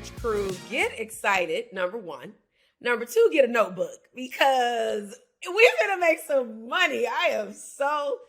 Rich crew, get excited, number one. Number two, get a notebook because we're going to make some money. I am so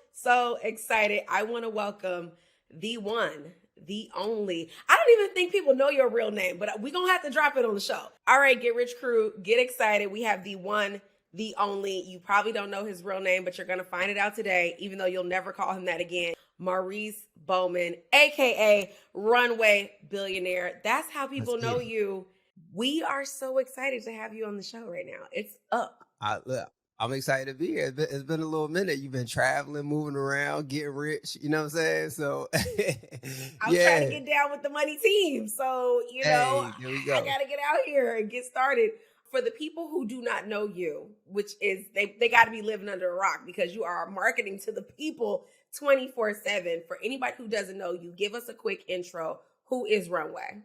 excited. I want to welcome the one, the only. I don't even think people know your real name, but we're going to have to drop it on the show. All right, Get Rich crew, get excited. We have the one, the only. You probably don't know his real name, but you're going to find it out today, even though you'll never call him that again. Maurice Bowman, aka Runway Billionaire. That's how people know you. We are so excited to have you on the show right now. It's up. Look, I'm excited to be here. It's been a little minute. You've been traveling, moving around, getting rich. You know what I'm saying? So I'm trying to get down with the money team. So, there we go. I got to get out here and get started. For the people who do not know you, which is they got to be living under a rock because you are marketing to the people 24/7. For anybody who doesn't know you, give us a quick intro. Who is Runway?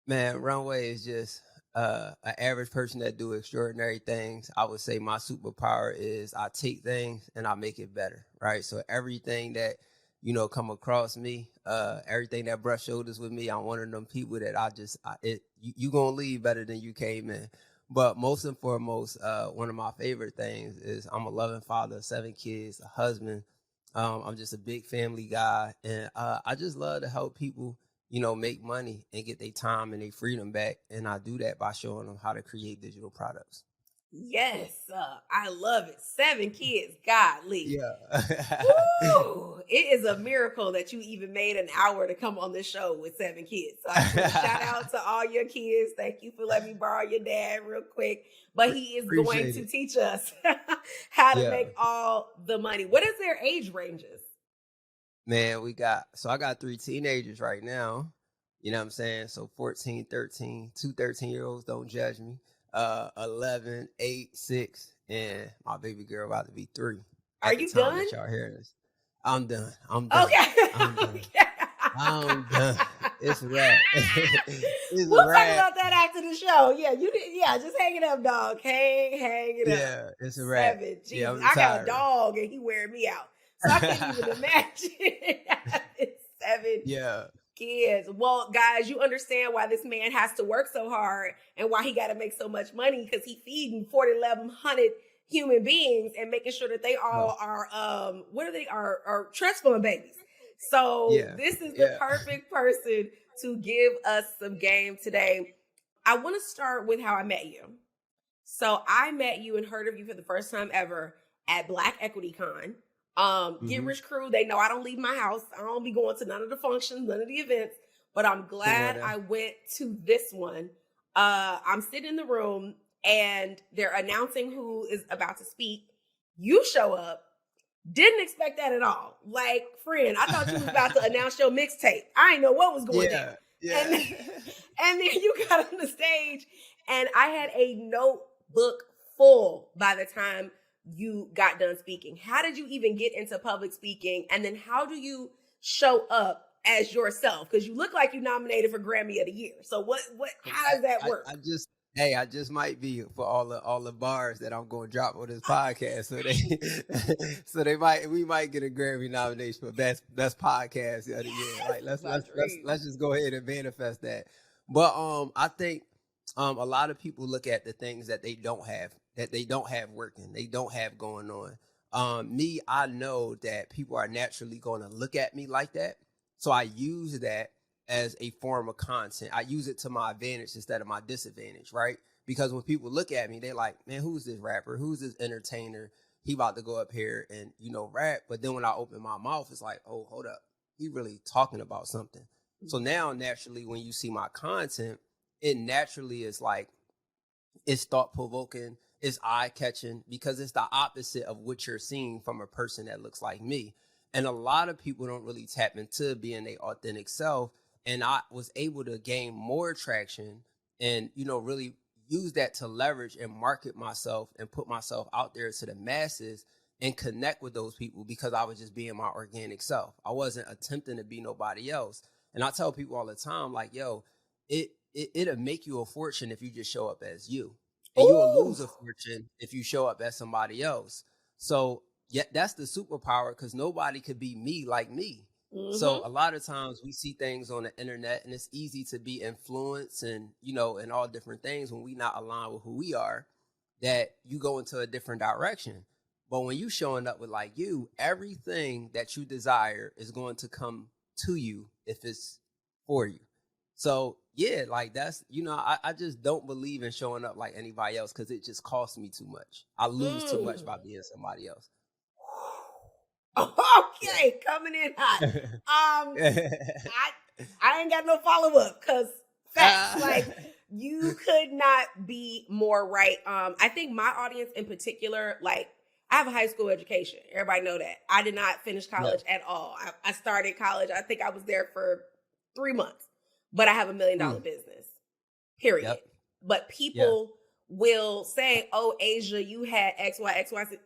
Man, Runway is just an average person that do extraordinary things. I would say my superpower is I take things and I make it better, right? So everything that, come across me, everything that brush shoulders with me, I'm one of them people that you going to leave better than you came in. But most and foremost, one of my favorite things is I'm a loving father of 7 kids, a husband. I'm just a big family guy. And I just love to help people, make money and get their time and their freedom back. And I do that by showing them how to create digital products. Yes, I love it. 7 kids, godly. Yeah. Woo! It is a miracle that you even made an hour to come on this show with 7 kids. So I just want to shout out to all your kids. Thank you for letting me borrow your dad real quick. But he is going to teach us how to make all the money. What is their age ranges? Man, I got 3 teenagers right now. You know what I'm saying? So 14, 13, 2 13-year-olds, don't judge me. 11, 8, 6, and my baby girl about to be 3. Are you done? That y'all hear this. I'm done. Okay. I'm done. It's a wrap. We'll talk about that after the show. Yeah, you did. Yeah, just hang it up, dog. Hang it up. Yeah, it's a wrap. 7. Jesus, yeah, I got a dog and he wearing me out. So I can't even imagine. 7 kids. Well, guys, you understand why this man has to work so hard and why he got to make so much money, because he feeding 4,100 human beings and making sure that they all are trust fund babies. So this is the perfect person to give us some game today. I want to start with how I met you. So I met you and heard of you for the first time ever at Black Equity Con. Get Rich crew, they know I don't leave my house. I don't be going to none of the functions, none of the events, but I'm glad I went to this one. I'm sitting in the room and they're announcing who is about to speak. You show up. Didn't expect that at all. Like, friend, I thought you was about to announce your mixtape. I didn't know what was going down. Yeah. And then you got on the stage and I had a notebook full by the time you got done speaking. How did you even get into public speaking? And then how do you show up as yourself? Because you look like you nominated for Grammy of the Year. So how does that work? I just might be for all the bars that I'm going to drop on this podcast. So we might get a Grammy nomination for best podcast of the year. Like let's just go ahead and manifest that. But I think a lot of people look at the things that they don't have working, they don't have going on. Me, I know that people are naturally going to look at me like that. So I use that as a form of content. I use it to my advantage instead of my disadvantage, right? Because when people look at me, they're like, man, who's this rapper? Who's this entertainer? He about to go up here and, rap. But then when I open my mouth, it's like, oh, hold up. He really talking about something. Mm-hmm. So now, naturally, when you see my content, it naturally is like, it's thought-provoking, it's eye-catching, because it's the opposite of what you're seeing from a person that looks like me. And a lot of people don't really tap into being their authentic self. And I was able to gain more traction and, really use that to leverage and market myself and put myself out there to the masses and connect with those people because I was just being my organic self. I wasn't attempting to be nobody else. And I tell people all the time, like, yo, it'll make you a fortune if you just show up as you. And you'll lose a fortune if you show up as somebody else. So that's the superpower, because nobody could be me like me. So a lot of times we see things on the internet and it's easy to be influenced and, and all different things when we not aligned with who we are, that you go into a different direction. But when you showing up with like you, everything that you desire is going to come to you if it's for you. So yeah, like that's, I just don't believe in showing up like anybody else because it just costs me too much. I lose too much by being somebody else. Okay, coming in hot. I ain't got no follow-up because facts, like you could not be more right. I think my audience in particular, like I have a high school education. Everybody know that. I did not finish college at all. I started college. I think I was there for 3 months, but I have $1 million business, period. Yep. But people will say, oh, Asia, you had XYZ.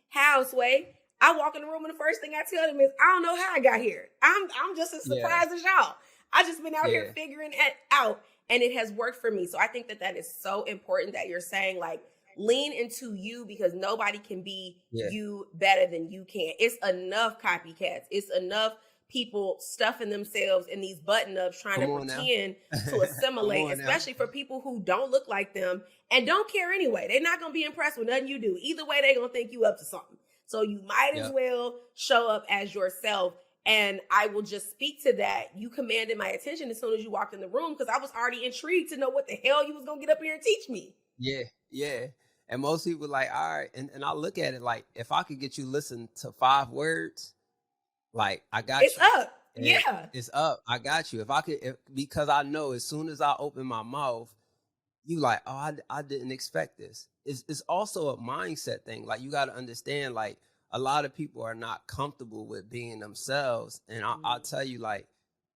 How, Sway? I walk in the room and the first thing I tell them is, I don't know how I got here. I'm just as surprised as y'all. I just been out here figuring it out, and it has worked for me. So I think that is so important that you're saying, like, lean into you because nobody can be you better than you can. It's enough copycats. It's enough people stuffing themselves in these button-ups trying to pretend to assimilate, especially for people who don't look like them and don't care anyway. They're not going to be impressed with nothing you do. Either way, they're going to think you up to something. So you might as well show up as yourself. And I will just speak to that. You commanded my attention as soon as you walked in the room because I was already intrigued to know what the hell you was going to get up here and teach me. Yeah. And most people like, all right. And I look at it like, if I could get you listen to 5 words, like I got it's you. Up. Yeah. It's up. I got you. If I could, because I know as soon as I open my mouth, you like, oh, I didn't expect this. It's also a mindset thing. Like you got to understand, like a lot of people are not comfortable with being themselves. And I'll tell you, like,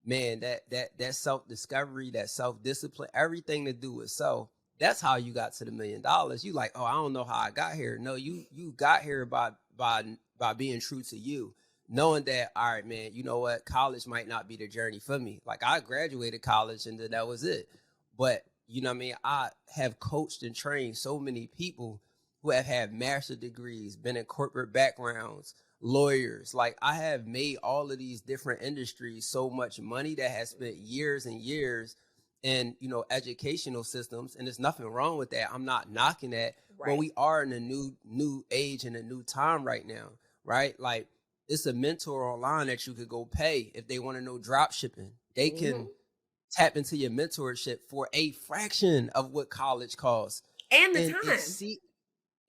man, that self-discovery, that self-discipline, everything to do with self, that's how you got to the $1 million. You like, oh, I don't know how I got here. No, you got here by being true to you. Knowing that, all right, man, you know what? College might not be the journey for me. Like I graduated college and then that was it. But you know what I mean? I have coached and trained so many people who have had master's degrees, been in corporate backgrounds, lawyers. Like I have made all of these different industries so much money that has spent years and years in, educational systems. And there's nothing wrong with that. I'm not knocking that. Right. But we are in a new age and a new time right now, right? Like it's a mentor online that you could go pay if they want to know drop shipping. They can tap into your mentorship for a fraction of what college costs. And the time.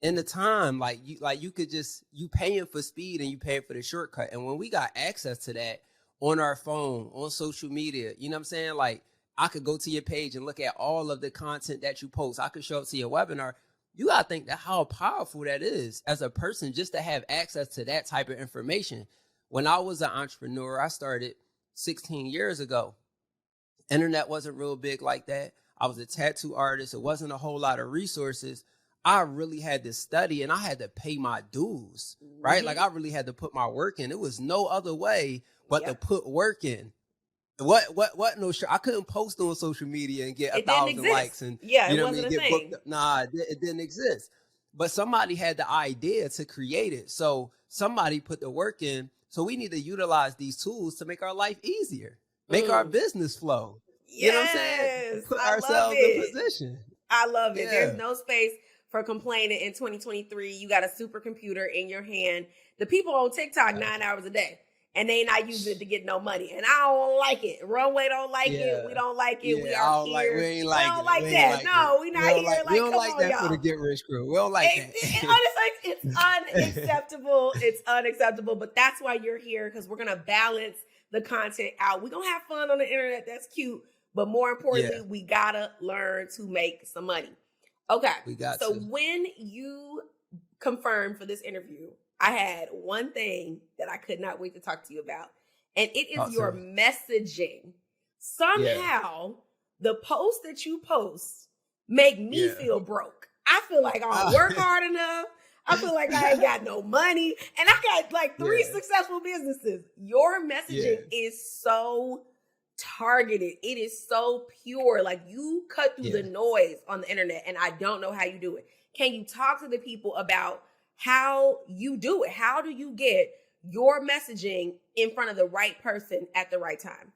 And the time, you could just, you paying for speed and you paying for the shortcut. And when we got access to that on our phone, on social media, you know what I'm saying? Like I could go to your page and look at all of the content that you post. I could show up to your webinar. You got to think that how powerful that is as a person just to have access to that type of information. When I was an entrepreneur, I started 16 years ago. Internet wasn't real big like that. I was a tattoo artist. It wasn't a whole lot of resources. I really had to study and I had to pay my dues, right? Like I really had to put my work in. It was no other way but to put work in. What? No, sure. I couldn't post on social media and get 1,000 likes and it wasn't a thing. Nah, it didn't exist. But somebody had the idea to create it. So somebody put the work in. So we need to utilize these tools to make our life easier, make our business flow. You know what I'm saying? Put ourselves in position. I love it. Yeah. There's no space for complaining in 2023. You got a supercomputer in your hand. The people on TikTok 9 hours a day. And they not using it to get no money. And I don't like it. Runway don't like it. We don't like it. We are here. We don't like that. No, we not here. We don't come like on, that y'all. for the Get Rich Crew. We don't like that. It's unacceptable. It's unacceptable. But that's why you're here, because we're going to balance the content out. We're going to have fun on the internet. That's cute. But more importantly, we got to learn to make some money. Okay. So when you confirmed for this interview, I had one thing that I could not wait to talk to you about, and it is your messaging. Somehow, the posts that you post make me feel broke. I feel like I don't work hard enough. I feel like I ain't got no money, and I got like 3 successful businesses. Your messaging is so targeted. It is so pure. Like you cut through the noise on the internet, and I don't know how you do it. Can you talk to the people about how you do it? How do you get your messaging in front of the right person at the right time?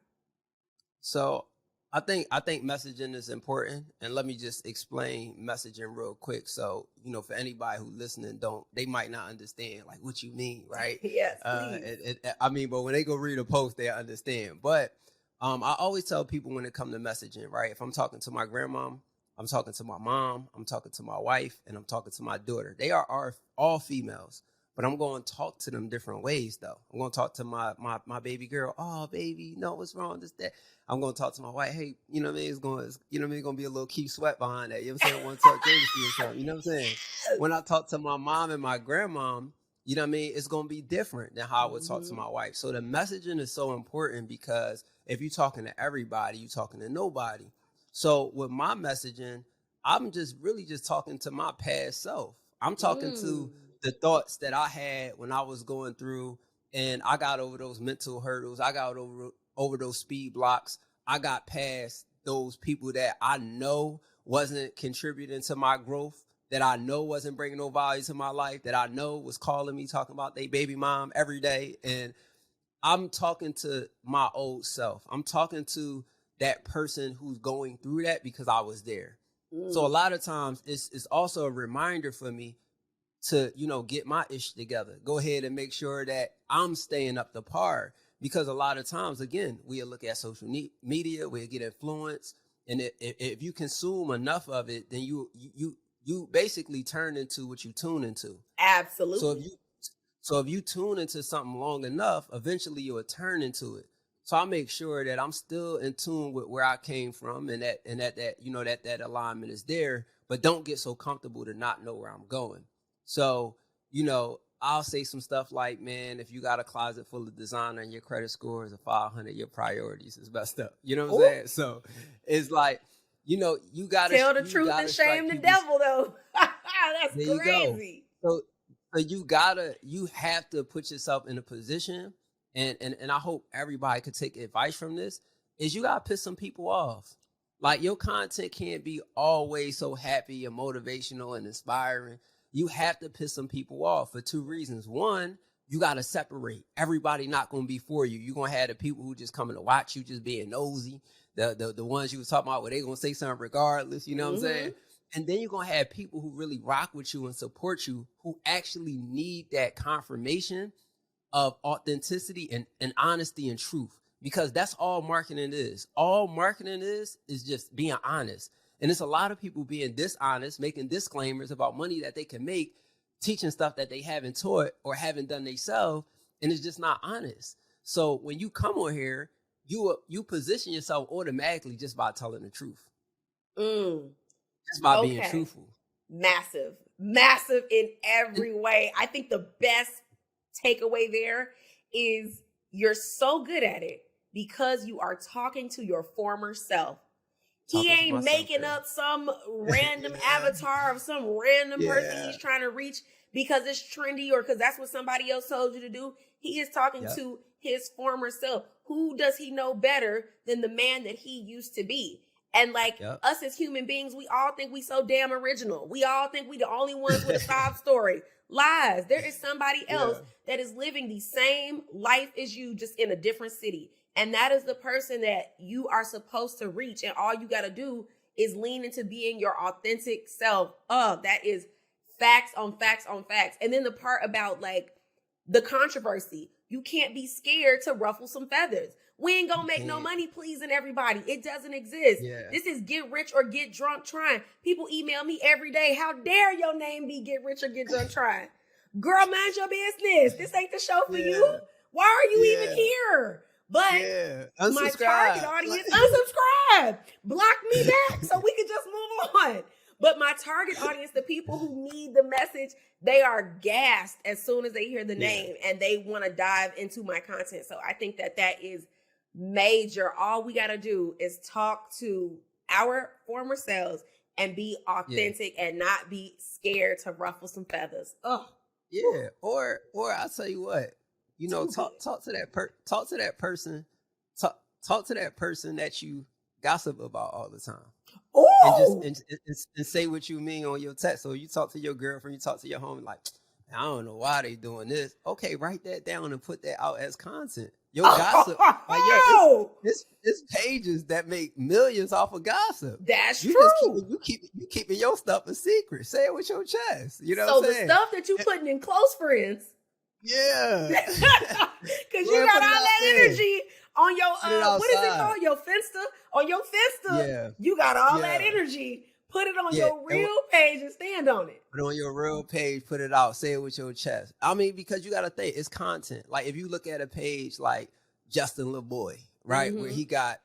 So I think messaging is important, and let me just explain messaging real quick. So, for anybody who listening, they might not understand like what you mean, right? Yes, please. But when they go read a post, they understand. But I always tell people when it comes to messaging, right? If I'm talking to my grandma, I'm talking to my mom, I'm talking to my wife, and I'm talking to my daughter. They are all females. But I'm going to talk to them different ways, though. I'm going to talk to my baby girl. Oh, baby, no, what's wrong? This, that. I'm going to talk to my wife. Hey, you know what I mean? It's going to be a little keep sweat behind that. You know what I'm saying? I want to talk Jersey or something. You know what I'm saying? When I talk to my mom and my grandmom, you know what I mean? It's going to be different than how I would talk to my wife. So the messaging is so important because if you're talking to everybody, you're talking to nobody. So with my messaging, I'm just really just talking to my past self. I'm talking to the thoughts that I had when I was going through and I got over those mental hurdles. I got over those speed blocks. I got past those people that I know wasn't contributing to my growth, that I know wasn't bringing no value to my life, that I know was calling me, talking about their baby mom every day. And I'm talking to my old self. I'm talking to that person who's going through that because I was there. So a lot of times it's also a reminder for me to, get my ish together. Go ahead and make sure that I'm staying up to par. Because a lot of times, again, we'll look at social media, we'll get influenced. And if you consume enough of it, then you basically turn into what you tune into. Absolutely. So if you tune into something long enough, eventually you'll turn into it. So I make sure that I'm still in tune with where I came from and that alignment is there, but don't get so comfortable to not know where I'm going. So, I'll say some stuff like, man, if you got a closet full of designer and your credit score is a 500, your priorities is messed up. You know what I'm saying? So it's like, you got to tell the truth and shame the devil, though. That's there crazy. So you have to put yourself in a position, and I hope everybody could take advice from this, is you got to piss some people off. Like, your content can't be always so happy and motivational and inspiring. You have to piss some people off for two reasons. One, you got to separate. Everybody not going to be for you. You're going to have the people who just coming to watch you, just being nosy. The ones you was talking about where they going to say something regardless, you know what I'm saying? And then you're going to have people who really rock with you and support you, who actually need that confirmation of authenticity and honesty and truth. Because that's all marketing is. All marketing is just being honest. And it's a lot of people being dishonest, making disclaimers about money that they can make, teaching stuff that they haven't taught or haven't done themselves, and it's just not honest. So when you come on here, you position yourself automatically just by telling the truth. Just by being truthful. Massive in every way. I think the best takeaway there is you're so good at it because you are talking to your former self. He ain't making up some random avatar of some random person he's trying to reach because it's trendy or because that's what somebody else told you to do. He is talking to his former self. Who does he know better than the man that he used to be? And us as human beings, we all think we so damn original. We all think we the only ones with a sob story. Lies. There is somebody else that is living the same life as you, just in a different city. And that is the person that you are supposed to reach. And all you got to do is lean into being your authentic self. That is facts on facts on facts. And then the part about the controversy, you can't be scared to ruffle some feathers. We ain't gonna make no money pleasing everybody. It doesn't exist. This is get rich or get drunk trying. People email me every day. How dare your name be get rich or get drunk trying? Girl, mind your business. This ain't the show for you. Why are you even here? But my target audience, unsubscribe, block me back so we can just move on. But my target audience, the people who need the message, they are gassed as soon as they hear the name and they want to dive into my content. So I think that is major. All we got to do is talk to our former selves and be authentic and not be scared to ruffle some feathers. Yeah. Or I'll tell you what, talk to that person that you gossip about all the time. And say what you mean on your text. So you talk to your girlfriend, you talk to your homie, like, I don't know why they doing this. Okay, write that down and put that out as content. Your gossip, like it's pages that make millions off of gossip. That's you true. You keeping your stuff a secret. Say it with your chest. You know so what I'm saying? The stuff that you putting in close friends. Yeah. Because you got all that energy on your what is it called? Your Finsta. On your Finsta, yeah. You got all that energy. Put it on your real page and stand on it. Put it on your real page, put it out, say it with your chest. I mean, because you got to think, it's content. Like if you look at a page like Justin LeBoy, right, where he got,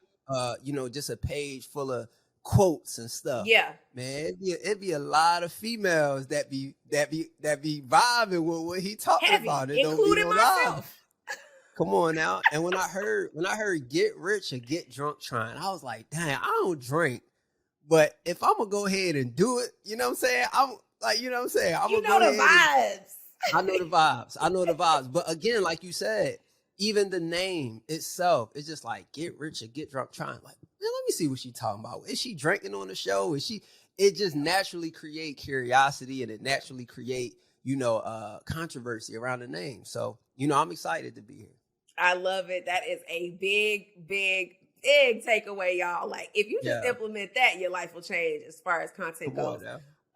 just a page full of quotes and stuff. Yeah, man, it'd be a lot of females that be vibing with what he talking about. It including myself. Come on now. And when I heard get rich or get drunk trying, I was like, dang, I don't drink. But if I'm gonna go ahead and do it, you know what I'm saying? I'm like, you know what I'm saying? You know the vibes. I know the vibes. But again, like you said, even the name itself is just like get rich or get drunk trying. Like, man, let me see what she talking about. Is she drinking on the show? It just naturally create curiosity, and it naturally create, controversy around the name. So, I'm excited to be here. I love it. That is a big, big takeaway, y'all. Like if you just implement that, your life will change as far as content goes.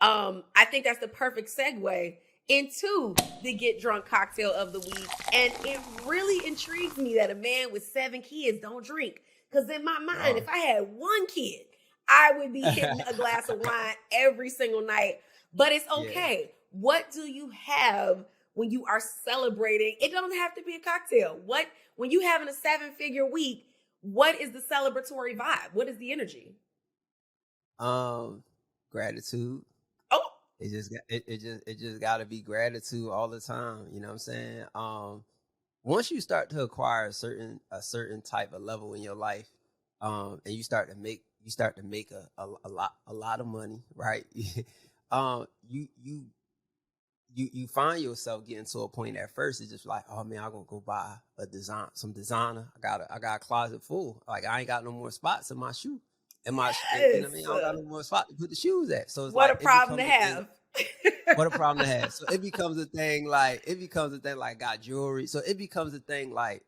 I think that's the perfect segue into the Get Drunk Cocktail of the Week. And it really intrigues me that a man with 7 kids don't drink. Because in my mind, if I had 1 kid, I would be hitting a glass of wine every single night. But it's okay. Yeah. What do you have when you are celebrating? It doesn't have to be a cocktail. When you having a 7-figure week, what is the celebratory vibe? What is the energy? Gratitude. Oh, it just got to be gratitude all the time. You know what I'm saying? Once you start to acquire a certain type of level in your life, and you start to make a lot of money, right? You find yourself getting to a point at first, it's just like, oh man, I'm gonna go buy some designer. I got a closet full. Like I ain't got no more spots in my shoe. You know what I mean? I don't got no more spot to put the shoes at. So it's what a problem to have. What a problem to have. So it becomes a thing like got jewelry. So it becomes a thing like,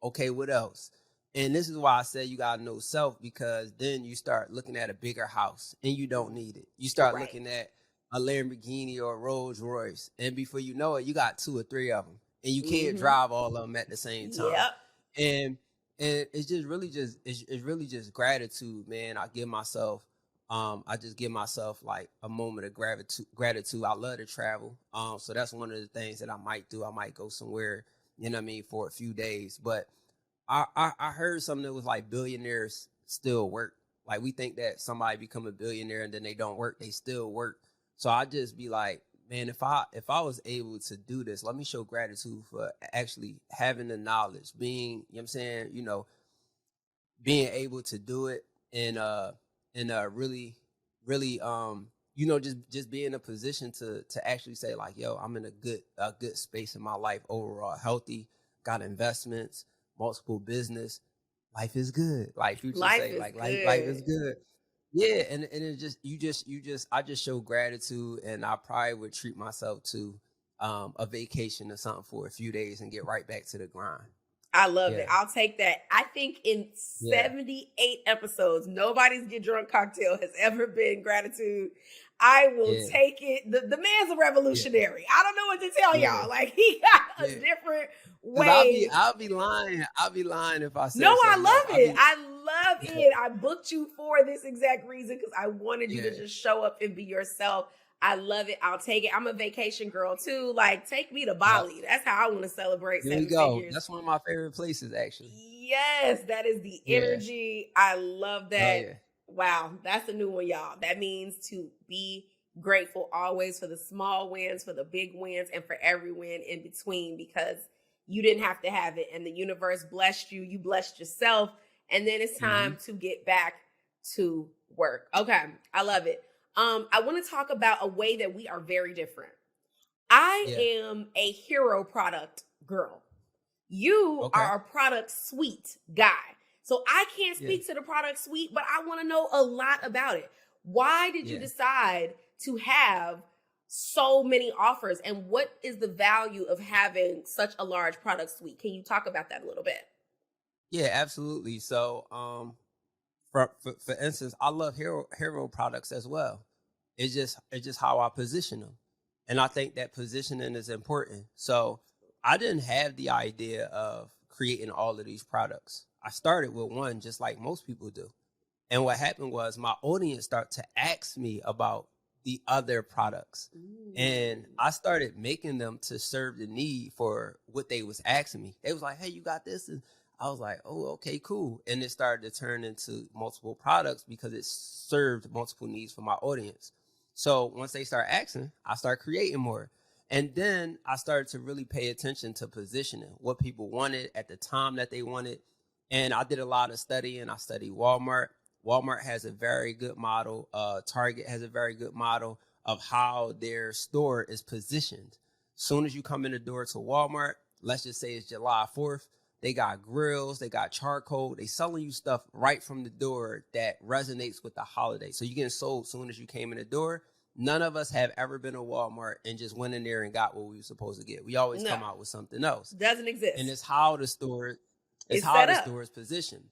okay, what else? And this is why I say you gotta know self, because then you start looking at a bigger house and you don't need it. You start looking at a Lamborghini or a Rolls Royce, and before you know it, you got 2 or 3 of them, and you can't drive all of them at the same time. Yep. And it's just really just gratitude, man. I just give myself like a moment of gratitude. I love to travel, so that's one of the things that I might do. I might go somewhere, you know what I mean, for a few days. But I heard something that was like billionaires still work. Like we think that somebody become a billionaire and then they don't work, they still work. So I just be like, man, if I was able to do this, let me show gratitude for actually having the knowledge, being, you know what I'm saying, being able to do it and really, just be in a position to actually say like, yo, I'm in a good space in my life overall, healthy, got investments, multiple business, life is good. Like Future say, like life is good. Yeah, and it I just show gratitude, and I probably would treat myself to a vacation or something for a few days and get right back to the grind. I love it. I'll take that. I think in 78 episodes, nobody's Get Drunk Cocktail has ever been gratitude. I will take it. The man's a revolutionary. I don't know what to tell y'all. Like he got a different way. I'll be lying. If I say no. I love it. I love it. I booked you for this exact reason because I wanted you to just show up and be yourself. I love it. I'll take it. I'm a vacation girl too. Like take me to Bali. That's how I want to celebrate. There 7 you go. figures. That's one of my favorite places, actually. Yes, that is the energy. I love that. Wow, that's a new one, y'all. That means to be grateful always for the small wins, for the big wins, and for every win in between, because you didn't have to have it and the universe blessed you. You blessed yourself. And then it's time to get back to work. Okay, I love it. I want to talk about a way that we are very different. I am a hero product girl. You are a product suite guy. So I can't speak to the product suite, but I want to know a lot about it. Why did you decide to have so many offers. And what is the value of having such a large product suite? Can you talk about that a little bit? Yeah, absolutely. So, for instance, I love hero products as well. It's just how I position them, and I think that positioning is important. So, I didn't have the idea of creating all of these products. I started with one, just like most people do. And what happened was my audience started to ask me about the other products. And I started making them to serve the need for what they was asking me. They was like, hey, you got this? And I was like, oh, okay, cool. And it started to turn into multiple products because it served multiple needs for my audience. So once they start asking, I start creating more. And then I started to really pay attention to positioning, what people wanted at the time that they wanted. And I did a lot of studying. I studied Walmart. Walmart has a very good model. Target has a very good model of how their store is positioned. Soon as you come in the door to Walmart, let's just say it's July 4th, they got grills, they got charcoal, they selling you stuff right from the door that resonates with the holiday. So you're getting sold soon as you came in the door. None of us have ever been to Walmart and just went in there and got what we were supposed to get. We always come out with something else. Doesn't exist. And it's how the store is positioned.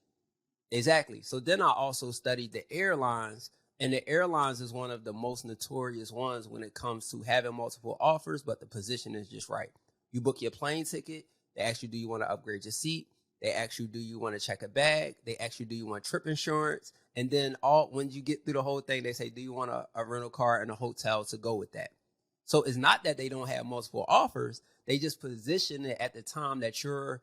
Exactly. So then I also studied the airlines, and the airlines is one of the most notorious ones when it comes to having multiple offers, but the position is just right. You book your plane ticket. They ask you, do you want to upgrade your seat? They ask you, do you want to check a bag? They ask you, do you want trip insurance? And then when you get through the whole thing, they say, do you want a rental car and a hotel to go with that? So it's not that they don't have multiple offers. They just position it at the time that you're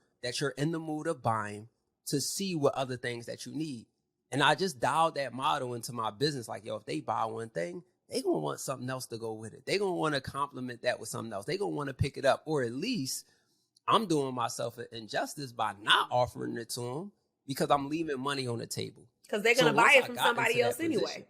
in the mood of buying to see what other things that you need. And I just dialed that model into my business. Like, yo, if they buy one thing, they going to want something else to go with it. They going to want to complement that with something else. They going to want to pick it up, or at least I'm doing myself an injustice by not offering it to them because I'm leaving money on the table. Because they're going to buy it from somebody else anyway.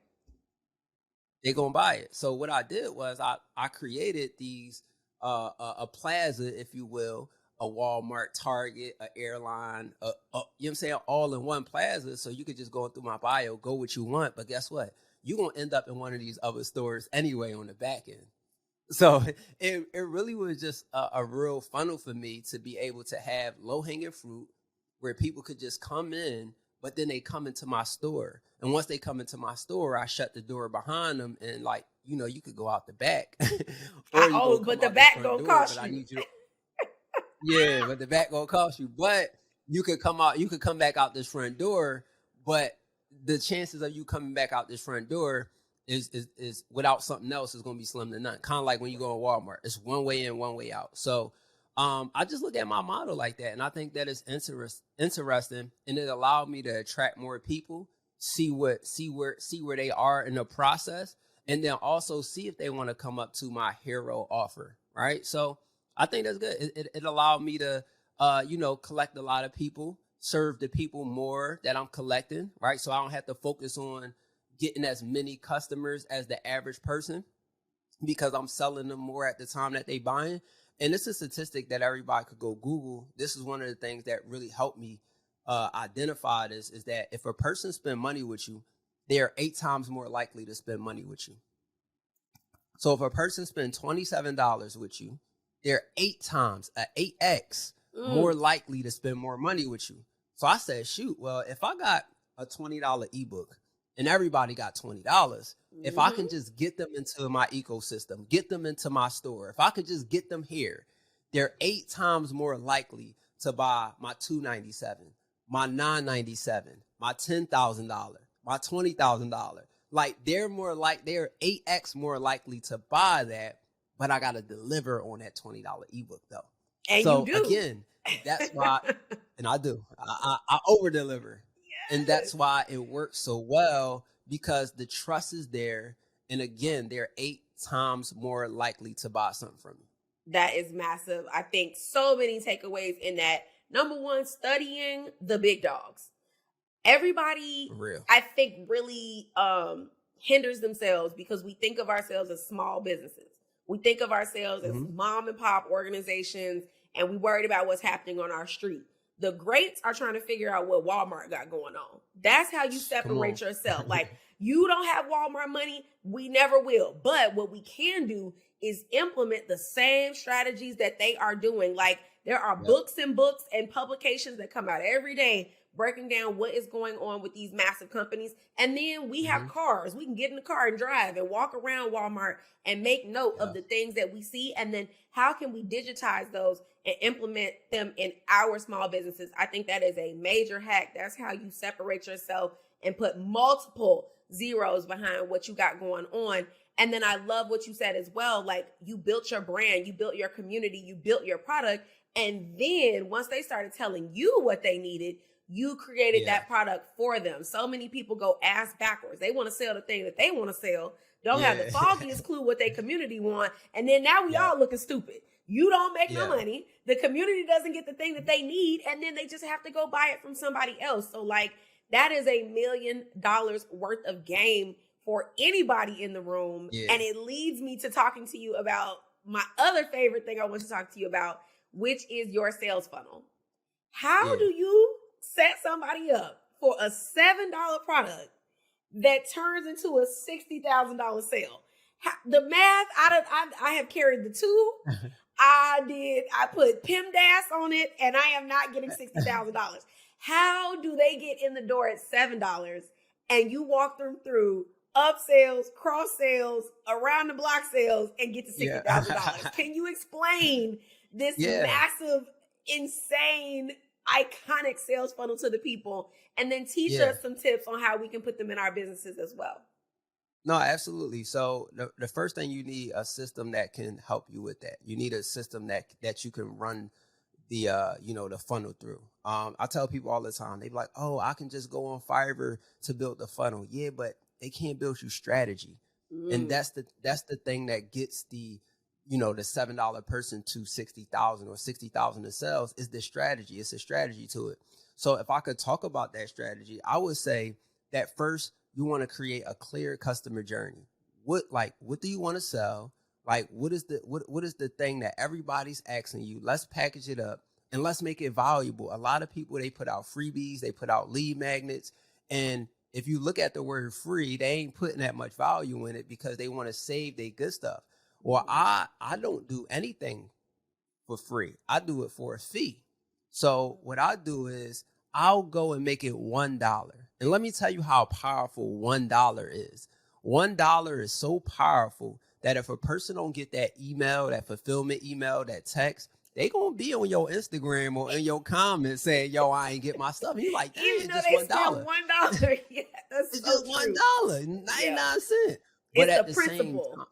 They're going to buy it. So what I did was I created these, a plaza, if you will, a Walmart, Target, an airline, you know what I'm saying, all in one plaza. So you could just go through my bio, go what you want. But guess what? You're going to end up in one of these other stores anyway on the back end. So it really was just a real funnel for me to be able to have low-hanging fruit where people could just come in, but then they come into my store. And once they come into my store, I shut the door behind them and, like, you know, you could go out the back. But the back gonna cost you. Yeah, but the back gonna cost you. But you could come back out this front door, but the chances of you coming back out this front door is without something else is gonna be slim to none. Kind of like when you go to Walmart. It's one way in, one way out. So I just look at my model like that, and I think that is interesting, and it allowed me to attract more people, see where they are in the process, and then also see if they want to come up to my hero offer, right? So I think that's good. It allowed me to, collect a lot of people, serve the people more that I'm collecting, right? So I don't have to focus on getting as many customers as the average person because I'm selling them more at the time that they buying. And it's a statistic that everybody could go Google. This is one of the things that really helped me identify this, is that if a person spend money with you, they are 8 times more likely to spend money with you. So if a person spends $27 with you, they're 8 times, 8x more likely to spend more money with you. So I said, shoot, well, if I got a $20 ebook and everybody got $20, if I can just get them into my ecosystem, get them into my store, if I could just get them here, they're 8 times more likely to buy my $297, my $997, my $10,000, my $20,000. Like they're 8x more likely to buy that, but I got to deliver on that $20 ebook though. And so you do. Again, that's why, and I do, I over deliver. Yes. And that's why it works so well, because the trust is there. And again, they're 8 times more likely to buy something from you. That is massive. I think so many takeaways in that. Number one, studying the big dogs. Everybody, I think, really hinders themselves because we think of ourselves as small businesses. We think of ourselves as mom and pop organizations, and we worried about what's happening on our street. The greats are trying to figure out what Walmart got going on. That's how you separate yourself. Like, you don't have Walmart money. We never will. But what we can do is implement the same strategies that they are doing. Like, there are books and publications that come out every day breaking down what is going on with these massive companies. And then we have cars. We can get in the car and drive and walk around Walmart and make note of the things that we see. And then how can we digitize those and implement them in our small businesses? I think that is a major hack. That's how you separate yourself and put multiple zeros behind what you got going on. And then I love what you said as well. Like, you built your brand, you built your community, you built your product. And then once they started telling you what they needed, you created that product for them. So many people go ass backwards. They want to sell the thing that they want to sell. Don't have the foggiest clue what their community want. And then now we all looking stupid. You don't make no money. The community doesn't get the thing that they need. And then they just have to go buy it from somebody else. So like, that is $1 million worth of game for anybody in the room. And it leads me to talking to you about my other favorite thing I want to talk to you about, which is your sales funnel. How do you set somebody up for a $7 product that turns into a $60,000 sale? The math, I have carried the tool. I put PIMDAS on it, and I am not getting $60,000. How do they get in the door at $7 and you walk them through up sales, cross sales, around the block sales, and get to $60,000? Can you explain this massive, insane, iconic sales funnel to the people, and then teach us some tips on how we can put them in our businesses as well? No, absolutely. So the first thing, you need a system that can help you with that. You need a system that you can run the the funnel through. I tell people all the time, they be like, oh, I can just go on Fiverr to build the funnel. Yeah, but they can't build you strategy. And that's the thing that gets the $7 person to 60,000 or 60,000 in sales is the strategy. It's a strategy to it. So if I could talk about that strategy, I would say that first, you want to create a clear customer journey. What do you want to sell? Like, what is the thing that everybody's asking you? Let's package it up and let's make it valuable. A lot of people, they put out freebies, they put out lead magnets. And if you look at the word free, they ain't putting that much value in it because they want to save their good stuff. Well, I don't do anything for free. I do it for a fee. So what I do is I'll go and make it $1. And let me tell you how powerful $1 is. $1 is so powerful that if a person don't get that email, that fulfillment email, that text, they gonna be on your Instagram or in your comments saying, yo, I ain't get my stuff. And you're like, damn, it's just $1. $1. Yeah, that's it's so just true. $1, 99 cents. But it's the principle.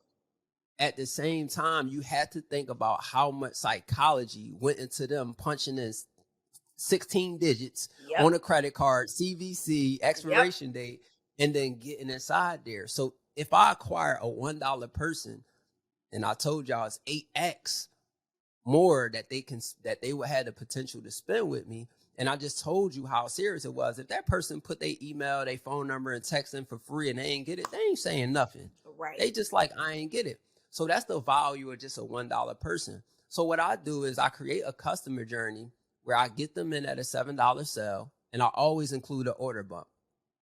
At the same time, you had to think about how much psychology went into them punching in 16 digits on a credit card, CVC, expiration date, and then getting inside there. So if I acquire a $1 person, and I told y'all it's 8x more that they would have the potential to spend with me, and I just told you how serious it was. If that person put their email, their phone number, and text in for free, and they ain't get it, they ain't saying nothing. Right? They just like, I ain't get it. So that's the value of just a $1 person. So what I do is I create a customer journey where I get them in at a $7 sale, and I always include an order bump.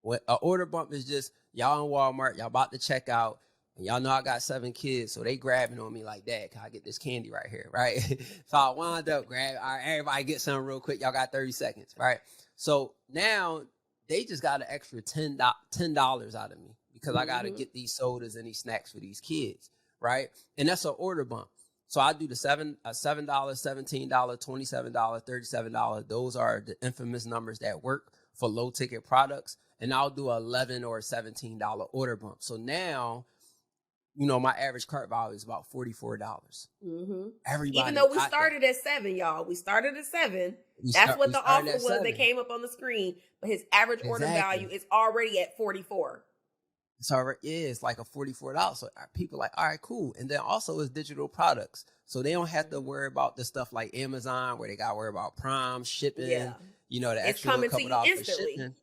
What an order bump is just, y'all in Walmart, y'all about to check out, and y'all know I got 7 kids, so they grabbing on me like, Dad, can I get this candy right here, right? So I wound up grabbing, all right, everybody get something real quick. Y'all got 30 seconds, right? So now they just got an extra $10 out of me because I got to get these sodas and these snacks for these kids, right? And that's an order bump. So I do the $7, $17, $27, $37. Those are the infamous numbers that work for low ticket products. And I'll do $11 or $17 order bump. So now, my average cart value is about $44. Everybody, even though we started at 7, y'all, we started at 7. That's what the offer was. That came up on the screen, but his average order value is already at 44. It's already, it's like a $44. So people are like, all right, cool. And then also it's digital products. So they don't have to worry about the stuff like Amazon where they got to worry about Prime, shipping, the extra couple dollars for shipping.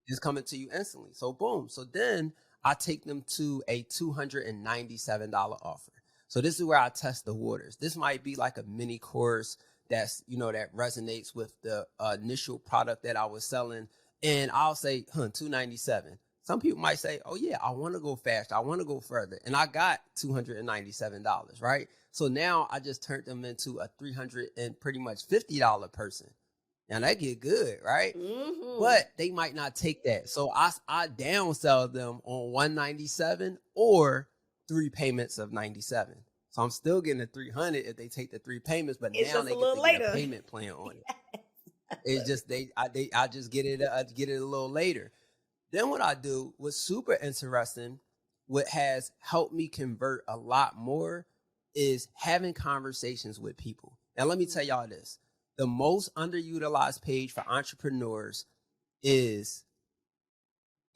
It's coming to you instantly. So boom. So then I take them to a $297 offer. So this is where I test the waters. This might be like a mini course that's, that resonates with the initial product that I was selling. And I'll say, $297. Some people might say, oh yeah, I want to go faster. I want to go further. And I got $297, right? So now I just turned them into a $300 and pretty much $50 person. Now that get good, right? Mm-hmm. But they might not take that. So I downsell them on $197 or 3 payments of $97. So I'm still getting the $300 if they take the 3 payments, but it's now they get a payment plan on it. It's just I just get it a little later. Then what I do was super interesting. What has helped me convert a lot more is having conversations with people. Now let me tell y'all this: the most underutilized page for entrepreneurs is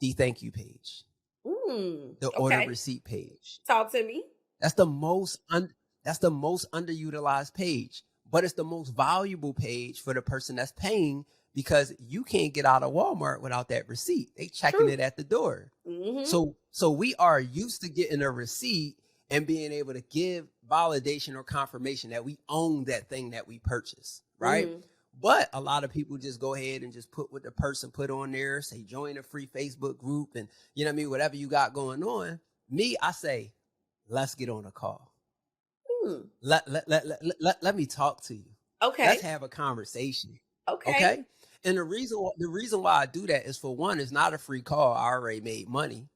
the thank you page, the order receipt page. Talk to me. That's the most underutilized page, but it's the most valuable page for the person that's paying, because you can't get out of Walmart without that receipt. They checking it at the door. Mm-hmm. So we are used to getting a receipt and being able to give validation or confirmation that we own that thing that we purchased, right? Mm-hmm. But a lot of people just go ahead and just put what the person put on there, say join a free Facebook group, and whatever you got going on. Me, I say, let's get on a call. Let me talk to you. Okay. Let's have a conversation. Okay. And the reason why I do that is, for one, it's not a free call. I already made money.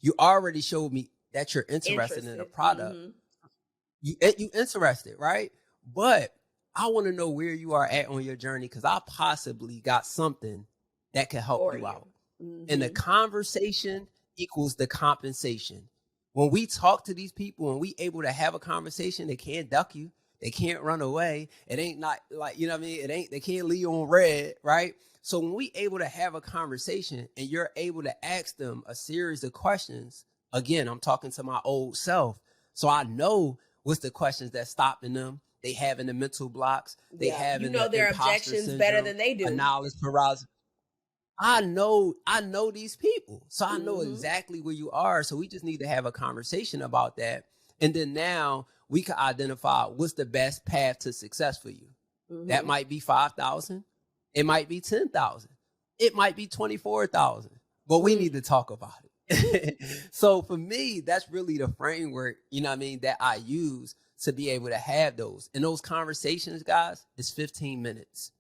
You already showed me that you're interested in a product. Mm-hmm. You interested, right? But I want to know where you are at on your journey, because I possibly got something that can help you out. Mm-hmm. And the conversation equals the compensation. When we talk to these people and we able to have a conversation, they can't duck you. They can't run away. It ain't not like, they can't leave you on red, right? So when we able to have a conversation and you're able to ask them a series of questions, again, I'm talking to my old self. So I know what's the questions that's stopping them. They having the mental blocks. They having their objections syndrome, better than they do. Knowledge paralysis. I know these people. So I know exactly where you are. So we just need to have a conversation about that. And then now we can identify what's the best path to success for you. Mm-hmm. That might be 5,000. It might be 10,000. It might be 24,000. But we need to talk about it. So for me, that's really the framework, that I use to be able to have those. And those conversations, guys, is 15 minutes.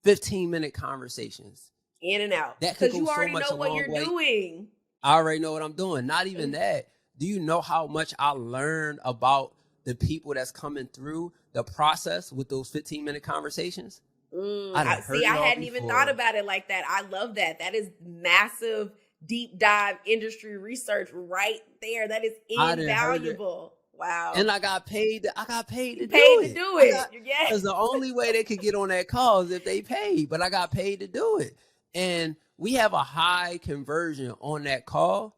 15-minute conversations. In and out. Because you already know what you're doing. I already know what I'm doing. Not even that. Do you know how much I learned about the people that's coming through the process with those 15-minute conversations? I hadn't even thought about it like that. I love that. That is massive, deep dive industry research right there. That is invaluable. Wow. And I got paid to do it. Because the only way they could get on that call is if they paid, but I got paid to do it. And we have a high conversion on that call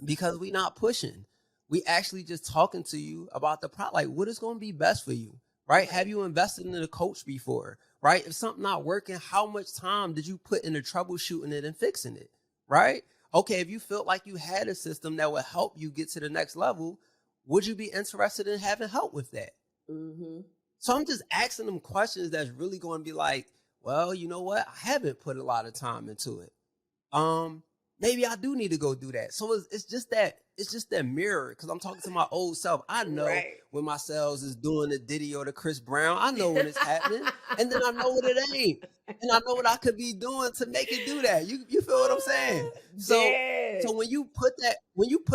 because we not pushing. We actually just talking to you about the product, like what is going to be best for you, right? Have you invested in a coach before, right? If something not working, how much time did you put into troubleshooting it and fixing it, right? Okay, if you felt like you had a system that would help you get to the next level, would you be interested in having help with that? Mm-hmm. So I'm just asking them questions that's really going to be like, well, you know what? I haven't put a lot of time into it. Maybe I do need to go do that. So it's just that mirror, because I'm talking to my old self. I know when my selves is doing the Diddy or the Chris Brown. I know when it's happening, and then I know what it ain't, and I know what I could be doing to make it do that. You feel what I'm saying? So when you put